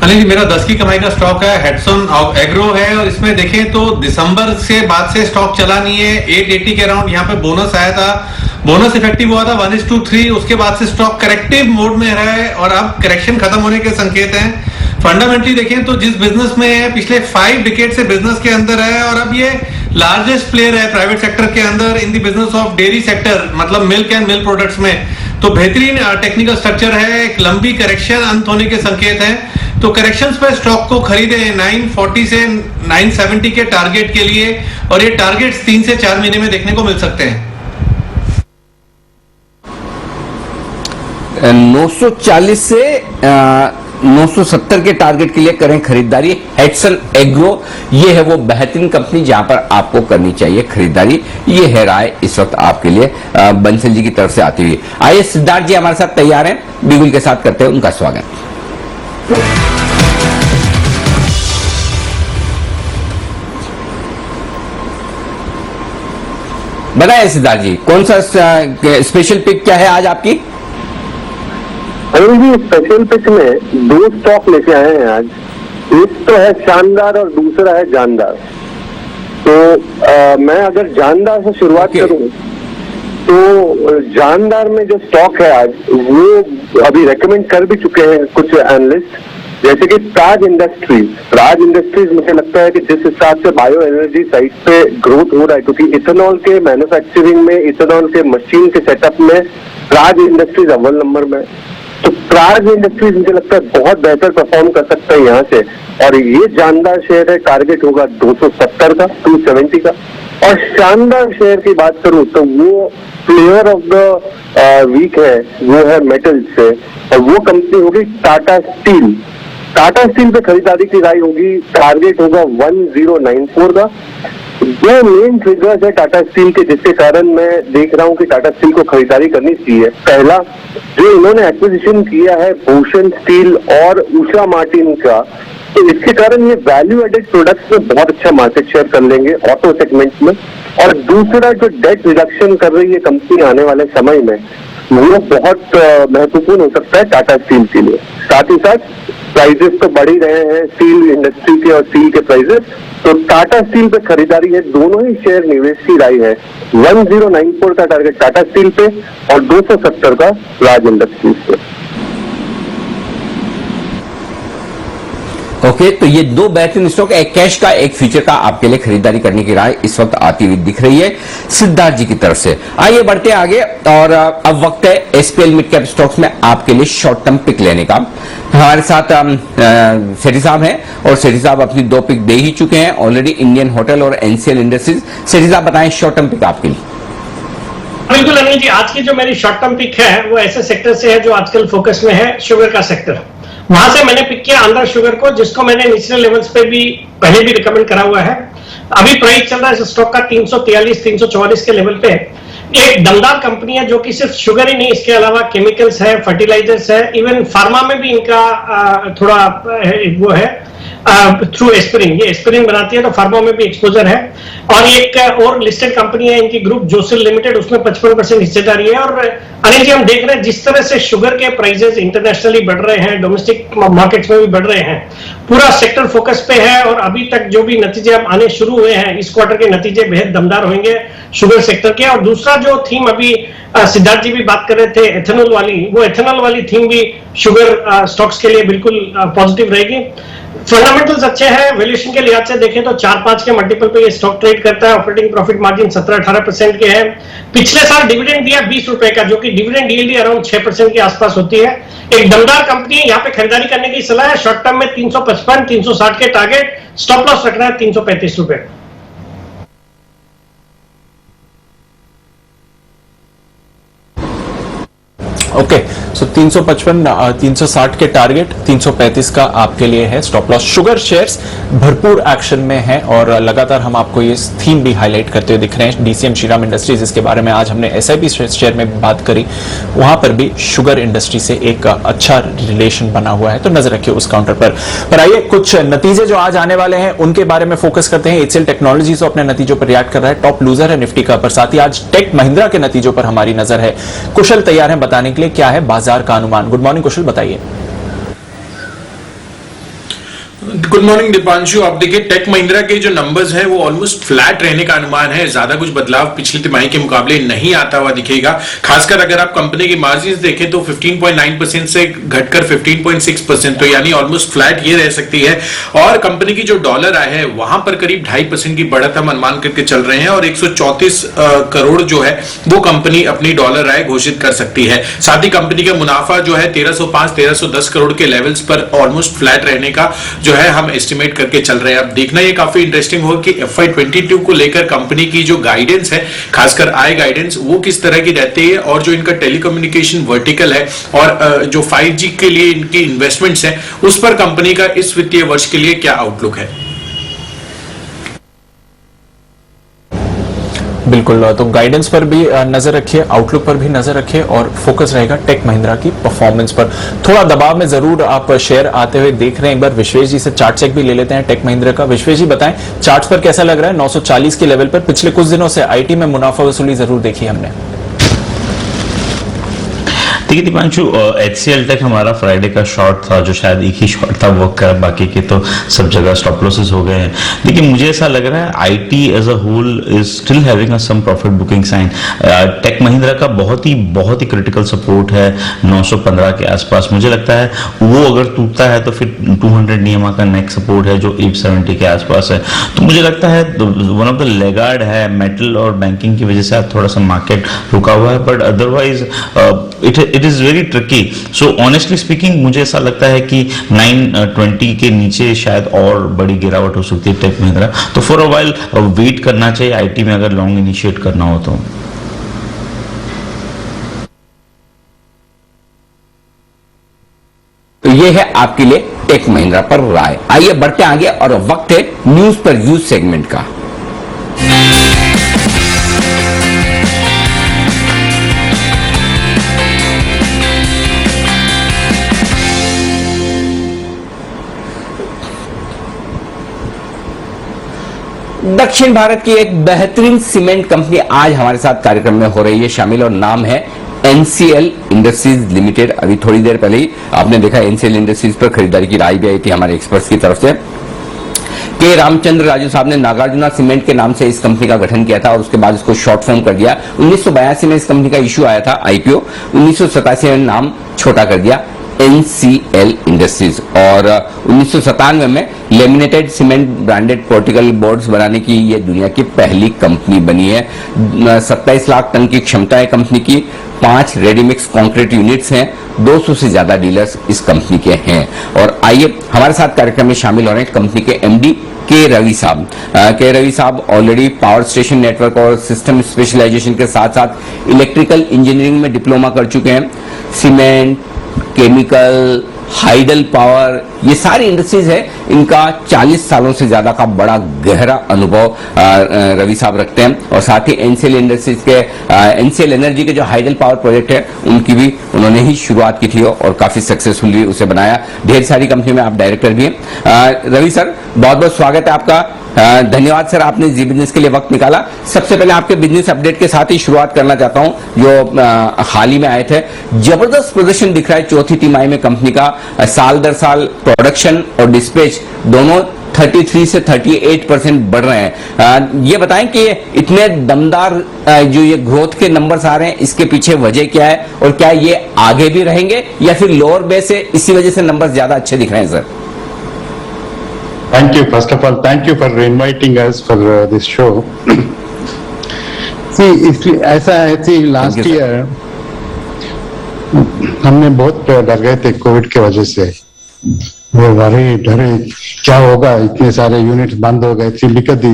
अनिल जी मेरा 10 की कमाई का स्टॉक है हेडसन एग्रो है, और इसमें देखें तो दिसंबर से बाद से स्टॉक चला नहीं है। 880 के अराउंड यहाँ पे बोनस आया था, बोनस इफेक्टिव हुआ था 1:3। उसके बाद से स्टॉक करेक्टिव मोड में रहा है और अब करेक्शन खत्म होने के संकेत हैं। फंडामेंटली देखें तो जिस बिजनेस में है पिछले 5 डिकेड से बिजनेस के अंदर है, और अब ये लार्जेस्ट प्लेयर है प्राइवेट सेक्टर के अंदर in the business of dairy sector, मतलब मिल्क एंड मिल्क प्रोडक्ट्स में। तो बेहतरीन टेक्निकल स्ट्रक्चर है, एक लंबी करेक्शन अंत होने के संकेत हैं। तो करेक्शंस पे स्टॉक को खरीदे 940 से 970 के टारगेट के लिए, और ये टारगेट्स 3 से 4 महीने में देखने को मिल सकते हैं। 940 से 970 के टारगेट के लिए करें खरीदारी। हेडसन एग्रो ये है वो बेहतरीन कंपनी जहां पर आपको करनी चाहिए खरीदारी। ये है राय इस वक्त आपके लिए बंसल जी की तरफ से आती हुई। आइए सिद्धार्थ जी हमारे साथ तैयार हैं, बिगुल के साथ करते हैं उनका स्वागत। बताइए सिद्धार्थ जी कौन सा स्पेशल पिक क्या है आज आपकी? अनिल जी स्पेशल पिक में 2 स्टॉक लेके आए हैं आज। एक तो है शानदार और दूसरा है जानदार। तो मैं अगर जानदार से शुरुआत करूं तो जानदार में जो स्टॉक है आज वो अभी रेकमेंड कर भी चुके हैं कुछ एनालिस्ट, जैसे कि प्राज इंडस्ट्रीज मुझे लगता है कि जिस हिसाब से बायो एनर्जी साइड पे ग्रोथ हो रहा है, क्योंकि इथेनॉल के मैन्युफैक्चरिंग में, इथेनॉल के मशीन के सेटअप में प्राज इंडस्ट्रीज अव्वल नंबर में। तो प्राज इंडस्ट्रीज मुझे लगता है बहुत बेहतर परफॉर्म कर सकता है यहाँ से, और ये जानदार शेयर है, टारगेट होगा 270 का, 270 का। और शानदार शेयर की बात करूं तो वो प्लेयर ऑफ द वीक है, वो है मेटल से, और वो कंपनी होगी टाटा स्टील। टाटा स्टील पे खरीदारी की राय होगी, टारगेट होगा 1094 का। 2 मेन ट्रिगर्स है टाटा स्टील के जिसके कारण मैं देख रहा हूं कि टाटा स्टील को खरीदारी करनी चाहिए। पहला, जो इन्होंने एक्विजिशन किया है भूषण स्टील और उषा मार्टिन का, तो इसके कारण ये वैल्यू एडेड प्रोडक्ट्स में बहुत अच्छा मार्केट शेयर कर लेंगे ऑटो सेगमेंट में। और दूसरा, जो डेट रिडक्शन कर रही है कंपनी आने वाले समय में, वो बहुत महत्वपूर्ण हो सकता है टाटा स्टील के लिए। साथ ही साथ प्राइजेस तो बढ़ ही रहे हैं स्टील इंडस्ट्री के और स्टील के प्राइजेस, तो टाटा स्टील पे खरीदारी है। दोनों ही शेयर निवेश की राय है। 1094 का टारगेट टाटा स्टील पे और 270 का राज इंडस्ट्रीज पे। ओके, तो ये 2 बेहतरीन स्टॉक, एक कैश का एक फ्यूचर का आपके लिए खरीदारी करने की राय इस वक्त आती हुई दिख रही है सिद्धार्थ जी की तरफ से। आइए बढ़ते आगे, और अब वक्त है एसपीएल मिड कैप स्टॉक्स में आपके लिए शॉर्ट टर्म पिक लेने का। हमारे साथ सेठी साहब हैं, और सेठी साहब अपनी 2 पिक दे ही चुके हैं ऑलरेडी, इंडियन होटल और एनसीएल इंडस्ट्रीज। सेठी साहब बताएं शॉर्ट टर्म पिक आपके लिए। बिल्कुल अनिल जी, आज की जो मेरी शॉर्ट टर्म पिक है वो ऐसे सेक्टर से है जो आजकल फोकस में है, शुगर का सेक्टर। वहां से मैंने पिक किया आंध्र शुगर को, जिसको मैंने नेशनल लेवल्स पे भी पहले भी रिकमेंड करा हुआ है। अभी प्राइस चल रहा है स्टॉक का 343 344 के लेवल पे। एक दमदार कंपनी है जो कि सिर्फ शुगर ही नहीं, इसके अलावा केमिकल्स है, फर्टिलाइजर्स है, इवन फार्मा में भी इनका थोड़ा वो है। Through aspirin. ये एस्पिरिन बनाती है तो फार्मा में भी एक्सपोजर है। और एक और लिस्टेड कंपनी है इनकी ग्रुप जोसिल लिमिटेड, उसमें 55% हिस्सेदारी है। और अनिल जी, हम देख रहे हैं जिस तरह से शुगर के प्राइसेस इंटरनेशनली बढ़ रहे हैं, डोमेस्टिक मार्केट्स में भी बढ़ रहे हैं, पूरा सेक्टर फोकस पे है। और अभी तक जो भी नतीजे अब आने शुरू हुए हैं, इस क्वार्टर के नतीजे बेहद दमदार होंगे शुगर सेक्टर के। और दूसरा जो थीम अभी सिद्धार्थ जी भी बात कर रहे थे एथेनॉल वाली, वो एथेनॉल वाली थीम भी शुगर स्टॉक्स के लिए बिल्कुल पॉजिटिव रहेगी। फंडामेंटल्स अच्छे हैं। वैल्यूएशन के लिहाज से देखें तो 4-5 के मल्टीपल पे ये स्टॉक ट्रेड करता है। ऑपरेटिंग प्रॉफिट मार्जिन 17-18% के हैं। पिछले साल डिविडेंड दिया 20 रुपए का, जो कि डिविडेंड यील्ड अराउंड 6% के आसपास होती है। एक दमदार कंपनी है, यहाँ पे खरीदारी करने की सलाह है। शॉर्ट टर्म में 355-360 के टारगेट, स्टॉप लॉस रखना है 335 रुपए। ओके, सो 355, 360 के टारगेट, 335 का आपके लिए है स्टॉप लॉस। शुगर शेयर्स भरपूर एक्शन में है और लगातार हम आपको ये थीम भी हाईलाइट करते हुए दिख रहे हैं। डीसीएम श्रीराम इंडस्ट्रीज, जिसके बारे में आज हमने एसआईपी शेयर में बात करी, वहां पर भी शुगर इंडस्ट्री से एक अच्छा रिलेशन बना हुआ है, तो नजर रखिए उस काउंटर पर आइए कुछ नतीजे जो आज आने वाले हैं उनके बारे में फोकस करते हैं। एचसीएल टेक्नोलॉजीज अपने नतीजों पर रिएक्ट कर रहा है, टॉप लूजर है निफ्टी का। पर साथ ही आज टेक महिंद्रा के नतीजों पर हमारी नजर है। कुशल तैयार है बताने के लिए क्या है बाजार का अनुमान। गुड मॉर्निंग कुशल, बताइए। Good morning Deepanshu. आप देखिए टेक महिंद्रा के जो नंबर्स हैं वो ऑलमोस्ट फ्लैट रहने का अनुमान है। ज्यादा कुछ बदलाव पिछली तिमाही के मुकाबले नहीं आता हुआ दिखेगा। खासकर अगर आप कंपनी की मार्जिन देखें तो 15.9% से घटकर 15.6%, तो यानी ऑलमोस्ट फ्लैट ये रह सकती है। और कंपनी की जो डॉलर आय है वहां पर करीब 2.5% की बढ़त हम अनुमान करके चल रहे हैं। और 134 करोड़ जो है वो कंपनी अपनी डॉलर आय घोषित कर सकती है। साथ ही कंपनी का मुनाफा जो है 1305-1310 करोड़ के लेवल्स पर ऑलमोस्ट फ्लैट रहने का जो है हम एस्टिमेट करके चल रहे हैं। अब देखना ये काफी इंटरेस्टिंग होगा कि FY22 को लेकर कंपनी की जो गाइडेंस है, खासकर आय गाइडेंस, वो किस तरह की रहती है। और जो इनका टेलीकम्युनिकेशन वर्टिकल है और जो 5G के लिए इनकी इन्वेस्टमेंट्स हैं, उस पर कंपनी का इस वित्तीय वर्ष के लिए क्या आउटलुक है। बिल्कुल, तो गाइडेंस पर भी नजर रखिए, आउटलुक पर भी नजर रखिए और फोकस रहेगा टेक महिंद्रा की परफॉर्मेंस पर। थोड़ा दबाव में जरूर आप शेयर आते हुए देख रहे हैं। एक बार विश्वेश जी से चार्ट चेक भी ले लेते हैं टेक महिंद्रा का। विश्वेश जी बताएं, चार्ट्स पर कैसा लग रहा है? 940 के लेवल पर पिछले कुछ दिनों से आईटी में मुनाफा वसूली जरूर देखी हमने। देखिए दीपांशु, HCL टेक हमारा फ्राइडे का शॉर्ट था, जो शायद एक ही शॉर्ट था वर्क कर, बाकी के तो सब जगह स्टॉप लॉसेस हो गए हैं। लेकिन मुझे ऐसा लग रहा है IT as a whole is still having a some profit booking sign. Tech Mahindra का बहुत ही क्रिटिकल सपोर्ट है 915 के आसपास। मुझे लगता है वो अगर टूटता है तो फिर 200 नियमा का नेक्स्ट सपोर्ट है जो 870 के आसपास है। तो मुझे लगता है वन ऑफ द लेगार्ड है। मेटल और बैंकिंग की वजह से थोड़ा सा मार्केट रुका हुआ है, but otherwise it is very tricky. So honestly speaking मुझे ऐसा लगता है कि 920 के नीचे शायद और बड़ी गिरावट हो सकती है टेक महिंद्रा। तो फॉर अ वाइल वेट करना चाहिए आईटी में अगर लॉन्ग इनिशिएट करना हो तो। ये है आपके लिए टेक महिंद्रा पर राय। आइए बढ़ते आगे और वक्त है न्यूज पर यूज सेगमेंट का। दक्षिण भारत की एक बेहतरीन सीमेंट कंपनी आज हमारे साथ कार्यक्रम में हो रही है शामिल, और नाम है NCL इंडस्ट्रीज लिमिटेड। अभी थोड़ी देर पहले ही आपने देखा NCL इंडस्ट्रीज पर खरीदारी की राय भी आई थी हमारे एक्सपर्ट्स की तरफ से। के रामचंद्र राजू साहब ने नागार्जुना सीमेंट के नाम से इस कंपनी का गठन किया था और उसके बाद इसको शॉर्ट फॉर्म कर दिया। 1982 में इस कंपनी का इश्यू आया था IPO, 1987 में नाम छोटा कर दिया NCL इंडस्ट्रीज, और 1997 में laminated cement branded particle boards बनाने की ये दुनिया की पहली कंपनी बनी है। 27 लाख टन की क्षमता है कंपनी की, 5 रेडीमिक्स कंक्रीट यूनिट्स हैं, 200 से ज्यादा डीलर्स इस कंपनी के हैं। और आइए हमारे साथ कार्यक्रम में शामिल हो रहे हैं कंपनी के MD के रवि साहब। के रवि साहब ऑलरेडी पावर स्टेशन नेटवर्क और सिस्टम स्पेशलाइजेशन के साथ साथ इलेक्ट्रिकल इंजीनियरिंग में डिप्लोमा कर चुके हैं। सीमेंट, केमिकल, हाइडल पावर, ये सारी इंडस्ट्रीज है, इनका 40 सालों से ज्यादा का बड़ा गहरा अनुभव रवि साहब रखते हैं। और साथ ही एनसीएल इंडस्ट्रीज के एनसीएल एनर्जी के जो हाइडल पावर प्रोजेक्ट है उनकी भी उन्होंने ही शुरुआत की थी और काफी सक्सेसफुली उसे बनाया। ढेर सारी कंपनी में आप डायरेक्टर भी हैं। रवि सर, बहुत बहुत स्वागत है आपका। धन्यवाद सर, आपने जी बिजनेस के लिए वक्त निकाला। सबसे पहले आपके बिजनेस अपडेट के साथ ही शुरुआत करना चाहता हूं, जो हाल ही में आए थे। जबरदस्त प्रदर्शन दिख रहा है चौथी तिमाही में कंपनी का। साल दर साल प्रोडक्शन और डिस्पैच दोनों 33 से 38% बढ़ रहे हैं। ये बताएं कि इतने दमदार जो ये ग्रोथ के नंबर्स आ रहे हैं, इसके पीछे वजह क्या है और क्या ये आगे भी रहेंगे या फिर लोअर बेस है, इसी वजह से नंबर्स ज्यादा अच्छे दिख रहे हैं sir? Thank you. First of all, thank you for inviting us for this show. See, इसलिए ऐसा है कि लास्ट ईयर हमने बहुत डर गए थे कोविड की वजह से। वो डरे क्या होगा, इतने सारे यूनिट्स बंद हो गए थे। Because the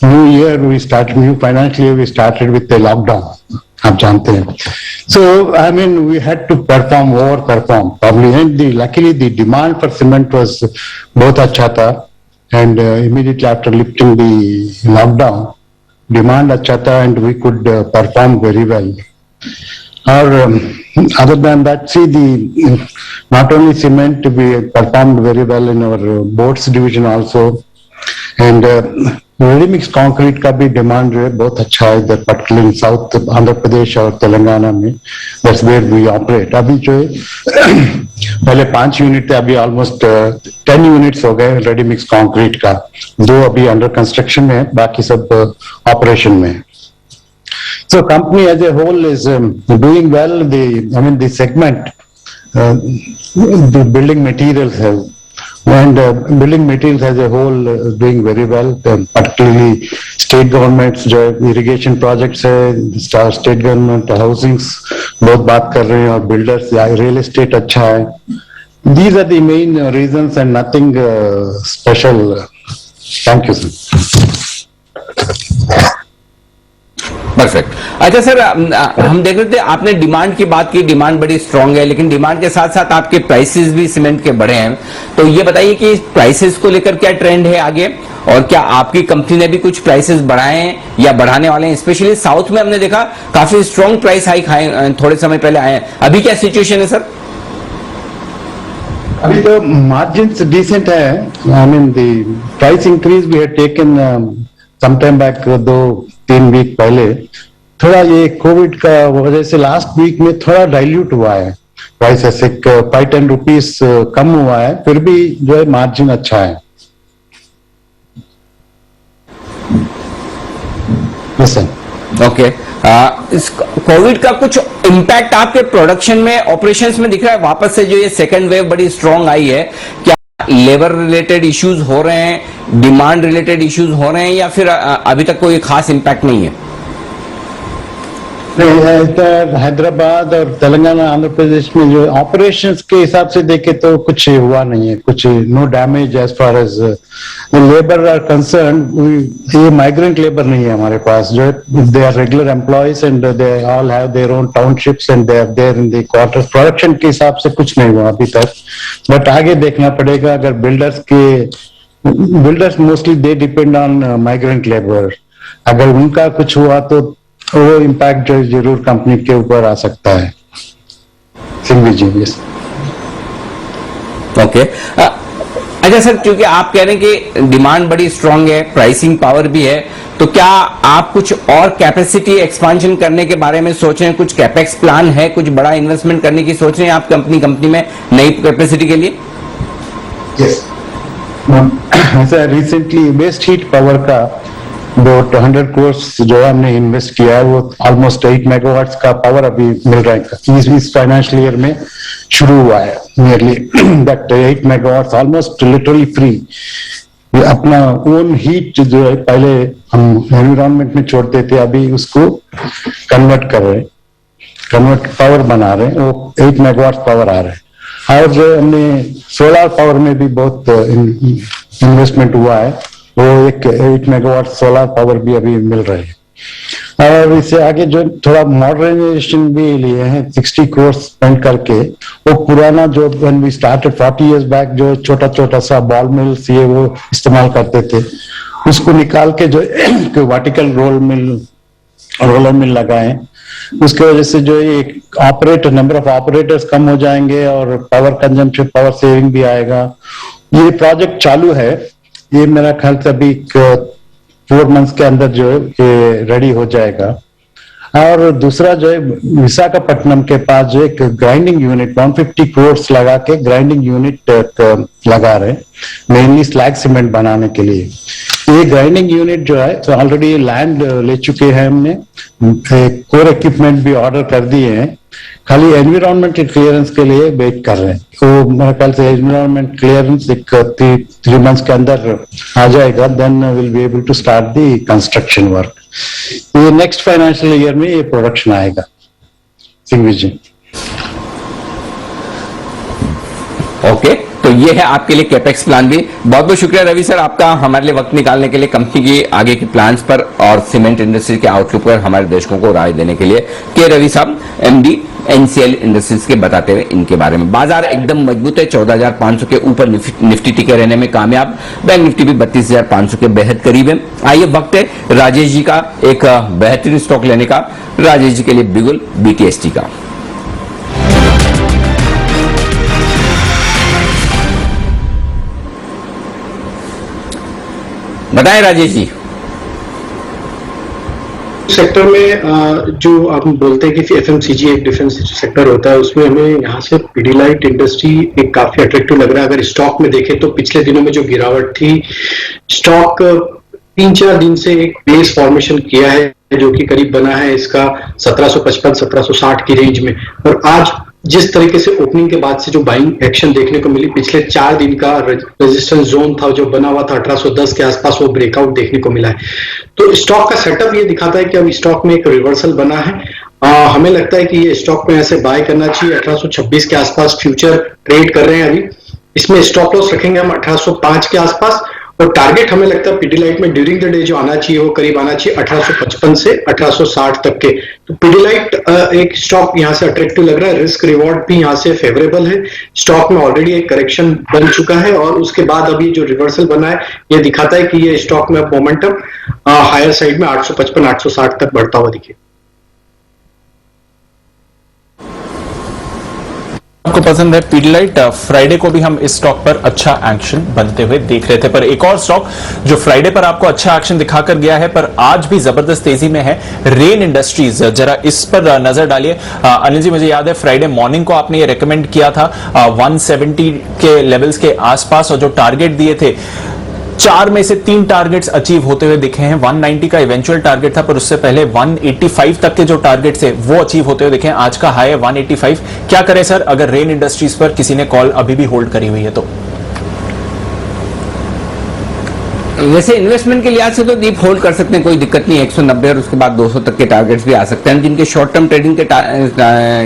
new year we start, new financial year we started with the lockdown, आप जानते हैं। So I mean we had to perform, over perform probably, and luckily the demand for cement was बहुत अच्छा था, and immediately after lifting the lockdown demand अच्छा था and we could perform very well. Or other than that, see the not only cement, we performed very well in our boards division also, and ready mix concrete का भी demand जो है बहुत अच्छा है इधर, पर्टिकुलर साउथ आंध्र प्रदेश और तेलंगाना में। That's where we operate. अभी जो है पहले 5 यूनिट थे, अभी ऑलमोस्ट 10 यूनिट्स हो गए रेडी मिक्स कंक्रीट का। 2 अभी अंडर कंस्ट्रक्शन में है, बाकी सब ऑपरेशन में है। So company as a whole is doing well. The segment, the building materials have, and building materials as a whole is doing very well. Particularly state governments जो irrigation projects है, state government housings बहुत बात कर रहे हैं, और builders real estate अच्छा है. These are the main reasons and nothing special. Thank you, sir. Perfect. अच्छा सर, हम देख रहे थे आपने डिमांड की बात की, डिमांड बड़ी स्ट्रांग है, लेकिन डिमांड के साथ साथ आपके प्राइसेस भी सीमेंट के बढ़े हैं। तो ये बताइए कि प्राइसेस को लेकर क्या ट्रेंड है आगे, और क्या आपकी कंपनी ने भी कुछ प्राइसेस बढ़ाए हैं या बढ़ाने वाले हैं? स्पेशली साउथ में हमने देखा काफी स्ट्रांग प्राइस हाइक थोड़े समय पहले आए हैं, अभी क्या सिचुएशन है सर? अभी तो मार्जिन्स डिसेंट है। I mean the price increase we had taken some time back, 2-3 week पहले। थोड़ा ये कोविड का वजह से लास्ट वीक में थोड़ा डाइल्यूट हुआ है, प्राइस ऐसे 5-10 रुपीज कम हुआ है, फिर भी जो है मार्जिन अच्छा है। ओके। इस कोविड का कुछ इम्पैक्ट आपके प्रोडक्शन में, ऑपरेशंस में दिख रहा है? वापस से जो ये सेकेंड वेव बड़ी स्ट्रांग आई है, क्या लेबर रिलेटेड इश्यूज हो रहे हैं, डिमांड रिलेटेड इश्यूज हो रहे हैं, या फिर अभी तक कोई खास इम्पैक्ट नहीं है? हैदराबाद और तेलंगाना आंध्र प्रदेश में जो ऑपरेशंस के हिसाब से देखे तो कुछ हुआ नहीं है, कुछ no damage as far as labour are concern. ये माइग्रेंट लेबर नहीं है हमारे पास, जो they are regular employees and they all have their own townships and they are there in the quarters. Production के हिसाब से कुछ नहीं हुआ अभी तक, बट आगे देखना पड़ेगा। अगर builders mostly they depend on migrant labour, अगर उनका कुछ हुआ तो वो इम्पैक्ट जो जरूर कंपनी के ऊपर आ सकता है। ओके। अच्छा सर, क्योंकि आप कह रहे हैं कि डिमांड बड़ी स्ट्रांग है, प्राइसिंग पावर भी है, तो क्या आप कुछ और कैपेसिटी एक्सपांशन करने के बारे में सोच रहे हैं? कुछ कैपेक्स प्लान है, कुछ बड़ा इन्वेस्टमेंट करने की सोच रहे हैं आप कंपनी में नई कैपेसिटी के लिए? यस, ऐसा रिसेंटली वेस्ट हीट पावर का 100 करोड़ जो हमने इन्वेस्ट किया है, वो ऑलमोस्ट 8 मेगावाट्स का पावर अभी मिल रहा है। इस फाइनेंशियल ईयर में शुरू हुआ है nearly that 8 megawatts almost literally free. अपना ओन हीट जो है पहले हम एनवायरमेंट में छोड़ते थे, अभी उसको कन्वर्ट कर रहे हैं, कन्वर्ट पावर बना रहे हैं, वो 8 मेगावाट पावर आ रहा है। और जो हमने सोलर पावर में भी बहुत इन्वेस्टमेंट हुआ है, वो 8 मेगावाट सोलर पावर भी अभी मिल रहा है। और इससे आगे जो थोड़ा मॉडर्नाइजेशन भी लिए हैं 60 करोड़ स्पेंड करके, वो पुराना जो when we started 40 years back जो छोटा छोटा सा बॉल मिल्स ये वो इस्तेमाल करते थे, उसको निकाल के जो वर्टिकल रोलर मिल लगाए, उसकी वजह से जो एक नंबर ऑफ ऑपरेटर्स कम हो जाएंगे और पावर कंजम्पशन, पावर सेविंग भी आएगा। ये प्रोजेक्ट चालू है, ये मेरा ख्याल से अभी 4 मंथ्स के अंदर जो है ये रेडी हो जाएगा। और दूसरा जो है विशाखापट्टनम के पास जो एक ग्राइंडिंग यूनिट 150 करोड़ लगा के ग्राइंडिंग यूनिट लगा रहे, मेनली स्लैग सीमेंट बनाने के लिए। ये ग्राइंडिंग यूनिट जो है तो ऑलरेडी लैंड ले चुके हैं हमने, कोर इक्विपमेंट भी ऑर्डर कर दिए हैं, खाली एनवायरमेंटल क्लियरेंस के लिए वेट कर रहे हैं। तो मेरे ख्याल से एनवायरमेंट क्लियरेंस एक 3 मंथ्स के अंदर आ जाएगा, then will be able to start the construction work. ये नेक्स्ट फाइनेंशियल ईयर में ये प्रोडक्शन आएगा सिंघवी जी। ओके, तो ये है आपके लिए कैपेक्स प्लान भी। बहुत बहुत शुक्रिया रवि सर आपका हमारे लिए वक्त निकालने के लिए, कंपनी की आगे के प्लान्स पर और सीमेंट इंडस्ट्री के आउटलुक पर हमारे दर्शकों को राय देने के लिए। के रवि साहब एमडी एनसीएल इंडस्ट्रीज के बताते हुए इनके बारे में। बाजार एकदम मजबूत है, 14,500 के ऊपर निफ्टी टिके रहने में कामयाब, बैंक निफ्टी भी 32,500 के बेहद करीब है। आइए वक्त है राजेश जी का एक बेहतरीन स्टॉक लेने का। राजेश जी के लिए बिगुल बीटीएसटी का। बताएं राजेश जी। सेक्टर में जो आप बोलते हैं कि एफएमसीजी एक डिफेंस सेक्टर होता है, उसमें हमें यहाँ से पीडीलाइट इंडस्ट्री एक काफी अट्रैक्टिव लग रहा है। अगर स्टॉक में देखें तो पिछले दिनों में जो गिरावट थी, स्टॉक 3-4 दिन से एक बेस फॉर्मेशन किया है जो कि करीब बना है इसका 1755-1760 की रेंज में। और आज जिस तरीके से ओपनिंग के बाद से जो बाइंग एक्शन देखने को मिली, पिछले 4 दिन का रेजिस्टेंस जोन था जो बना हुआ था 1810 के आसपास, वो ब्रेकआउट देखने को मिला है। तो स्टॉक का सेटअप ये दिखाता है कि अब स्टॉक में एक रिवर्सल बना है। हमें लगता है कि ये स्टॉक में ऐसे बाय करना चाहिए। 1826 के आसपास फ्यूचर ट्रेड कर रहे हैं अभी, इसमें स्टॉप लॉस रखेंगे हम 1805 के आसपास, और टारगेट हमें लगता है पीडीलाइट में ड्यूरिंग द डे जो आना चाहिए वो करीब आना चाहिए 1855 से 1860 तक के। तो पीडीलाइट एक स्टॉक यहाँ से अट्रैक्टिव लग रहा है, रिस्क रिवॉर्ड भी यहाँ से फेवरेबल है। स्टॉक में ऑलरेडी एक करेक्शन बन चुका है और उसके बाद अभी जो रिवर्सल बना है ये दिखाता है कि ये स्टॉक में मोमेंटम हायर साइड में 855-860 तक बढ़ता हुआ दिखे। आपको पसंद है पीडीलाइट। फ्राइडे को भी हम इस स्टॉक पर अच्छा एक्शन बनते हुए देख रहे थे, पर एक और स्टॉक जो फ्राइडे पर आपको अच्छा एक्शन दिखाकर गया है पर आज भी जबरदस्त तेजी में है, रेन इंडस्ट्रीज। जरा इस पर नजर डालिए। अनिल जी, मुझे याद है फ्राइडे मॉर्निंग को आपने ये रेकमेंड किया था 170 के लेवल्स के आसपास, और जो टारगेट दिए थे 4 में से 3 टारगेट्स अचीव होते हुए दिखे हैं। 190 का इवेंचुअल टारगेट था, पर उससे पहले 185 तक के जो टारगेट थे वो अचीव होते हुए दिखे हैं। आज का हाई है 185। क्या करें सर अगर रेन इंडस्ट्रीज पर किसी ने कॉल अभी भी होल्ड करी हुई है तो? वैसे इन्वेस्टमेंट के लिहाज से तो डीप होल्ड कर सकते हैं, कोई दिक्कत नहीं है। 190 और उसके बाद 200 तक के टारगेट्स भी आ सकते हैं। जिनके शॉर्ट टर्म ट्रेडिंग के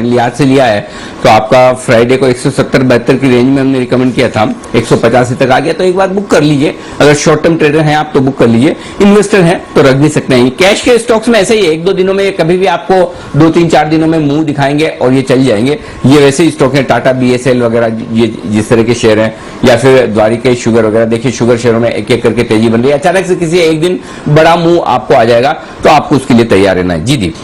लिहाज से लिया है तो आपका फ्राइडे को 170-72 की रेंज में हमने रिकमेंड किया था, 185 तक आ गया तो एक बार बुक कर लीजिए। अगर शॉर्ट टर्म ट्रेडर हैं आप तो बुक कर लीजिए, इन्वेस्टर हैं तो रख भी सकते हैं। कैश के स्टॉक्स में ऐसे ही 1-2 दिनों में कभी भी आपको 2-3-4 दिनों में मुंह दिखाएंगे और ये चल जाएंगे। ये वैसे ही स्टॉक है, टाटा बीएसएल वगैरह ये जिस तरह के शेयर हैं, या फिर द्वारिका शुगर वगैरह। देखिए शुगर शेयरों में एक एक करके तेजी बन रही है। अचानक से किसी एक दिन बड़ा मुंह आपको आ जाएगा तो आपको उसके लिए तैयार रहना है। जी दीप।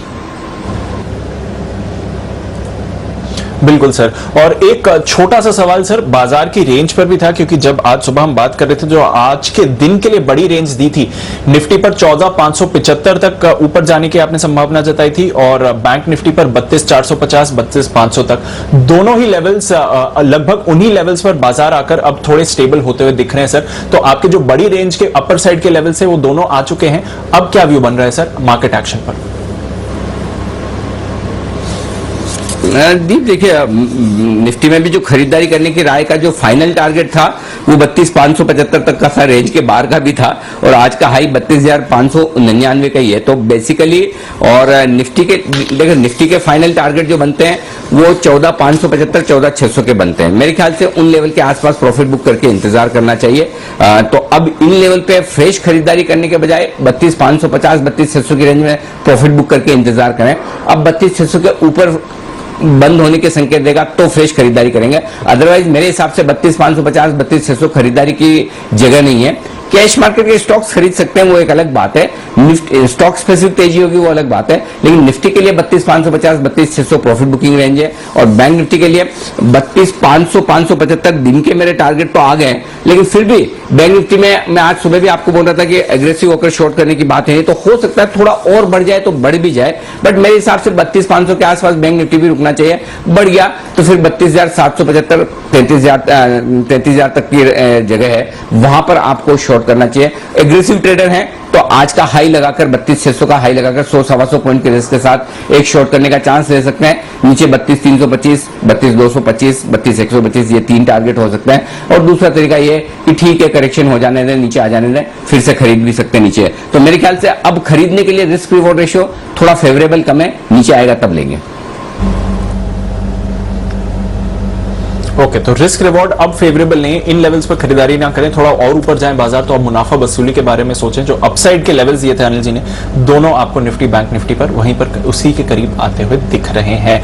बिल्कुल सर, और एक छोटा सा सवाल सर बाजार की रेंज पर भी था, क्योंकि जब आज सुबह हम बात कर रहे थे जो आज के दिन के लिए बड़ी रेंज दी थी, निफ्टी पर 14,575 तक ऊपर जाने की आपने संभावना जताई थी, और बैंक निफ्टी पर 32,450 32,500 तक, दोनों ही लेवल्स लगभग उन्हीं लेवल्स पर बाजार आकर अब थोड़े स्टेबल होते हुए दिख रहे हैं सर। तो आपके जो बड़ी रेंज के अपर साइड के लेवल से वो दोनों आ चुके हैं, अब क्या व्यू बन रहा है सर मार्केट एक्शन पर? दीप देखिए, निफ्टी में भी जो खरीदारी करने की राय का जो फाइनल टारगेट था वो 32,575 तक का था, रेंज के बाहर का भी था, और आज का हाई 32,599 का ही है। तो बेसिकली और निफ्टी के फाइनल टारगेट जो बनते हैं वो 14,575 14,600 के बनते हैं। मेरे ख्याल से उन लेवल के आसपास प्रॉफिट बुक करके इंतजार करना चाहिए। तो अब इन लेवल पे फ्रेश खरीदारी करने के बजाय 32,550 32,600 की रेंज में प्रॉफिट बुक करके इंतजार करें। अब 32,600 के ऊपर बंद होने के संकेत देगा तो फ्रेश खरीदारी करेंगे, अदरवाइज मेरे हिसाब से 32,550 32,600 खरीदारी की जगह नहीं है। कैश मार्केट के स्टॉक्स खरीद सकते हैं, वो एक अलग बात है, स्टॉक स्पेसिफिक तेजी होगी वो अलग बात है, लेकिन निफ्टी के लिए 32,550 32,600 प्रॉफिट बुकिंग रेंज है, और बैंक निफ्टी के लिए 32,500 575 दिन के मेरे टारगेट तो आ गए, लेकिन फिर भी बैंक निफ्टी में मैं आज सुबह भी आपको बोल रहा था कि एग्रेसिव होकर शॉर्ट करने की बात है, तो हो सकता है थोड़ा और बढ़ जाए तो बढ़ भी जाए, बट मेरे हिसाब से 32,500 के आसपास बैंक निफ्टी भी रुकना चाहिए। बढ़ गया तो फिर 32,775 33,000 तक की जगह है, वहां पर आपको शॉर्ट करना चाहिए। एग्रेसिव ट्रेडर हैं तो आज का हाई लगाकर 32,600 का हाई लगाकर 100-125 पॉइंट के रिस्क के साथ एक शॉर्ट करने का चांस ले सकते हैं। नीचे 32,325 32,225 32,125 ये 3 टारगेट हो सकते हैं। और दूसरा तरीका ये कि ठीक है करेक्शन हो जाने दें, नीचे आ जाने दें, फिर से खरीद भी सकते हैं नीचे। तो मेरे ख्याल से अब खरीदने के लिए रिस्क रिवॉर्ड रेशियो थोड़ा फेवरेबल कम है, नीचे आएगा तब लेंगे। ओके, तो रिस्क रिवॉर्ड अब फेवरेबल नहीं है, इन लेवल्स पर खरीदारी ना करें, थोड़ा और ऊपर जाएं बाजार तो अब मुनाफा वसूली के बारे में सोचें। जो अपसाइड के लेवल्स दिए थे अनिल जी ने, दोनों आपको निफ्टी बैंक निफ्टी पर वहीं पर उसी के करीब आते हुए दिख रहे हैं।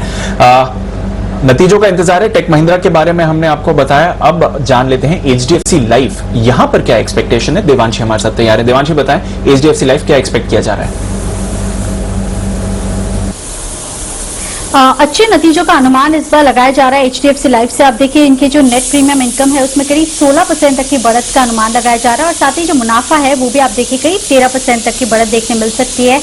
नतीजों का इंतजार है। टेक महिंद्रा के बारे में हमने आपको बताया, अब जान लेते हैं एचडीएफसी लाइफ, यहां पर क्या एक्सपेक्टेशन है। देवांशी हमारे साथ तैयार है। देवांशी बताएं, एचडीएफसी लाइफ क्या एक्सपेक्ट किया जा रहा है? अच्छे नतीजों का अनुमान इस बार लगाया जा रहा है एचडीएफसी लाइफ से। आप देखिए इनके जो नेट प्रीमियम इनकम है उसमें करीब 16% तक की बढ़त का अनुमान लगाया जा रहा है, और साथ ही जो मुनाफा है वो भी आप देखिए करीब 13% तक की बढ़त देखने मिल सकती है।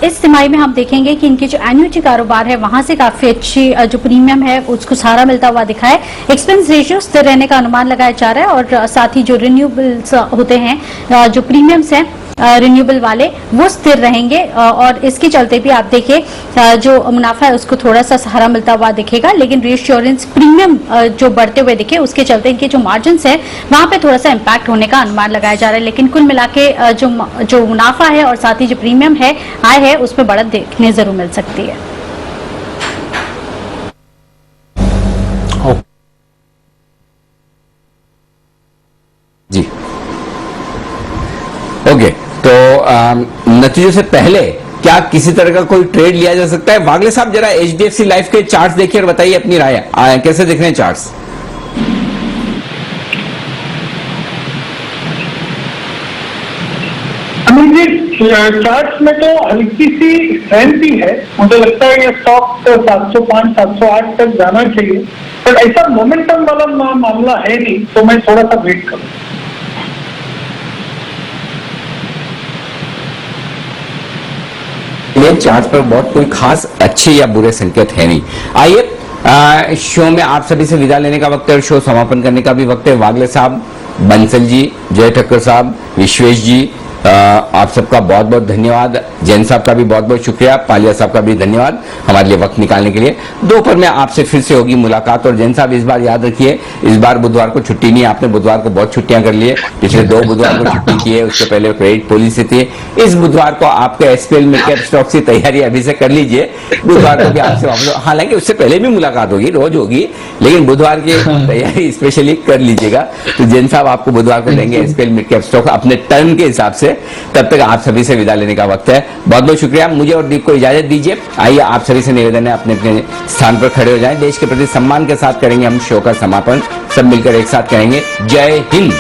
इस तिमाही में हम देखेंगे कि इनके जो एन्युटी कारोबार है वहां से काफी अच्छी जो प्रीमियम है उसको सहारा मिलता हुआ दिखा है। एक्सपेंस रेशियो स्थिर रहने का अनुमान लगाया जा रहा है, और साथ ही जो रिन्यूएबल्स होते हैं, जो प्रीमियम्स हैं रिन्यूएबल वाले, वो स्थिर रहेंगे, और इसके चलते भी आप देखिए जो मुनाफा है उसको थोड़ा सा सहारा मिलता हुआ दिखेगा। लेकिन रीएश्योरेंस प्रीमियम जो बढ़ते हुए दिखे उसके चलते इनके जो मार्जिन्स है वहां पे थोड़ा सा इंपैक्ट होने का अनुमान लगाया जा रहा है। लेकिन कुल मिला के जो मुनाफा है और साथ ही जो प्रीमियम है आय है उसमें बढ़त देखने जरूर मिल सकती है। जी ओके, तो नतीजों से पहले क्या किसी तरह का कोई ट्रेड लिया जा सकता है? वागले साहब जरा एचडीएफसी लाइफ के चार्ट्स देखिए और बताइए अपनी राय, कैसे दिख रहे हैं चार्ट्स? चार्ट्स में तो हल्की सी स्ट्रेंथ ही है, मुझे लगता है ये स्टॉक 705 708 तक जाना चाहिए, बट ऐसा मोमेंटम वाला मामला है नहीं, तो मैं थोड़ा सा वेट करूँ। चार्ट पर बहुत कोई खास अच्छे या बुरे संकेत है नहीं। आइए शो में आप सभी से विदा लेने का वक्त है और शो समापन करने का भी वक्त है। वागले साहब, बंसल जी, जय ठक्कर साहब, विश्वेश जी, आप सबका बहुत बहुत धन्यवाद। जैन साहब का भी बहुत बहुत शुक्रिया, पालिया साहब का भी धन्यवाद हमारे लिए वक्त निकालने के लिए। दोपहर में आपसे फिर से होगी मुलाकात। और जैन साहब इस बार याद रखिए, इस बार बुधवार को छुट्टी नहीं है, आपने बुधवार को बहुत छुट्टियां कर ली है, पिछले 2 बुधवार को छुट्टी की है, उससे पहले क्रेडिट पॉलिसी थी। इस बुधवार को आपके एसपीएल मिड कैप स्टॉक की तैयारी अभी से कर लीजिए, बुधवार को भी आपसे वापस, हालांकि उससे पहले भी मुलाकात होगी, रोज होगी, लेकिन बुधवार की तैयारी स्पेशली कर लीजिएगा। तो जैन साहब आपको बुधवार को देंगे एसपीएल मिड कैप स्टॉक अपने टर्न के हिसाब से। तब तक आप सभी से विदा लेने का वक्त है। बहुत बहुत शुक्रिया, मुझे और दीप को इजाजत दीजिए। आइए आप सभी से निवेदन है अपने अपने स्थान पर खड़े हो जाएं। देश के प्रति सम्मान के साथ करेंगे हम शो का समापन, सब मिलकर एक साथ करेंगे जय हिंद।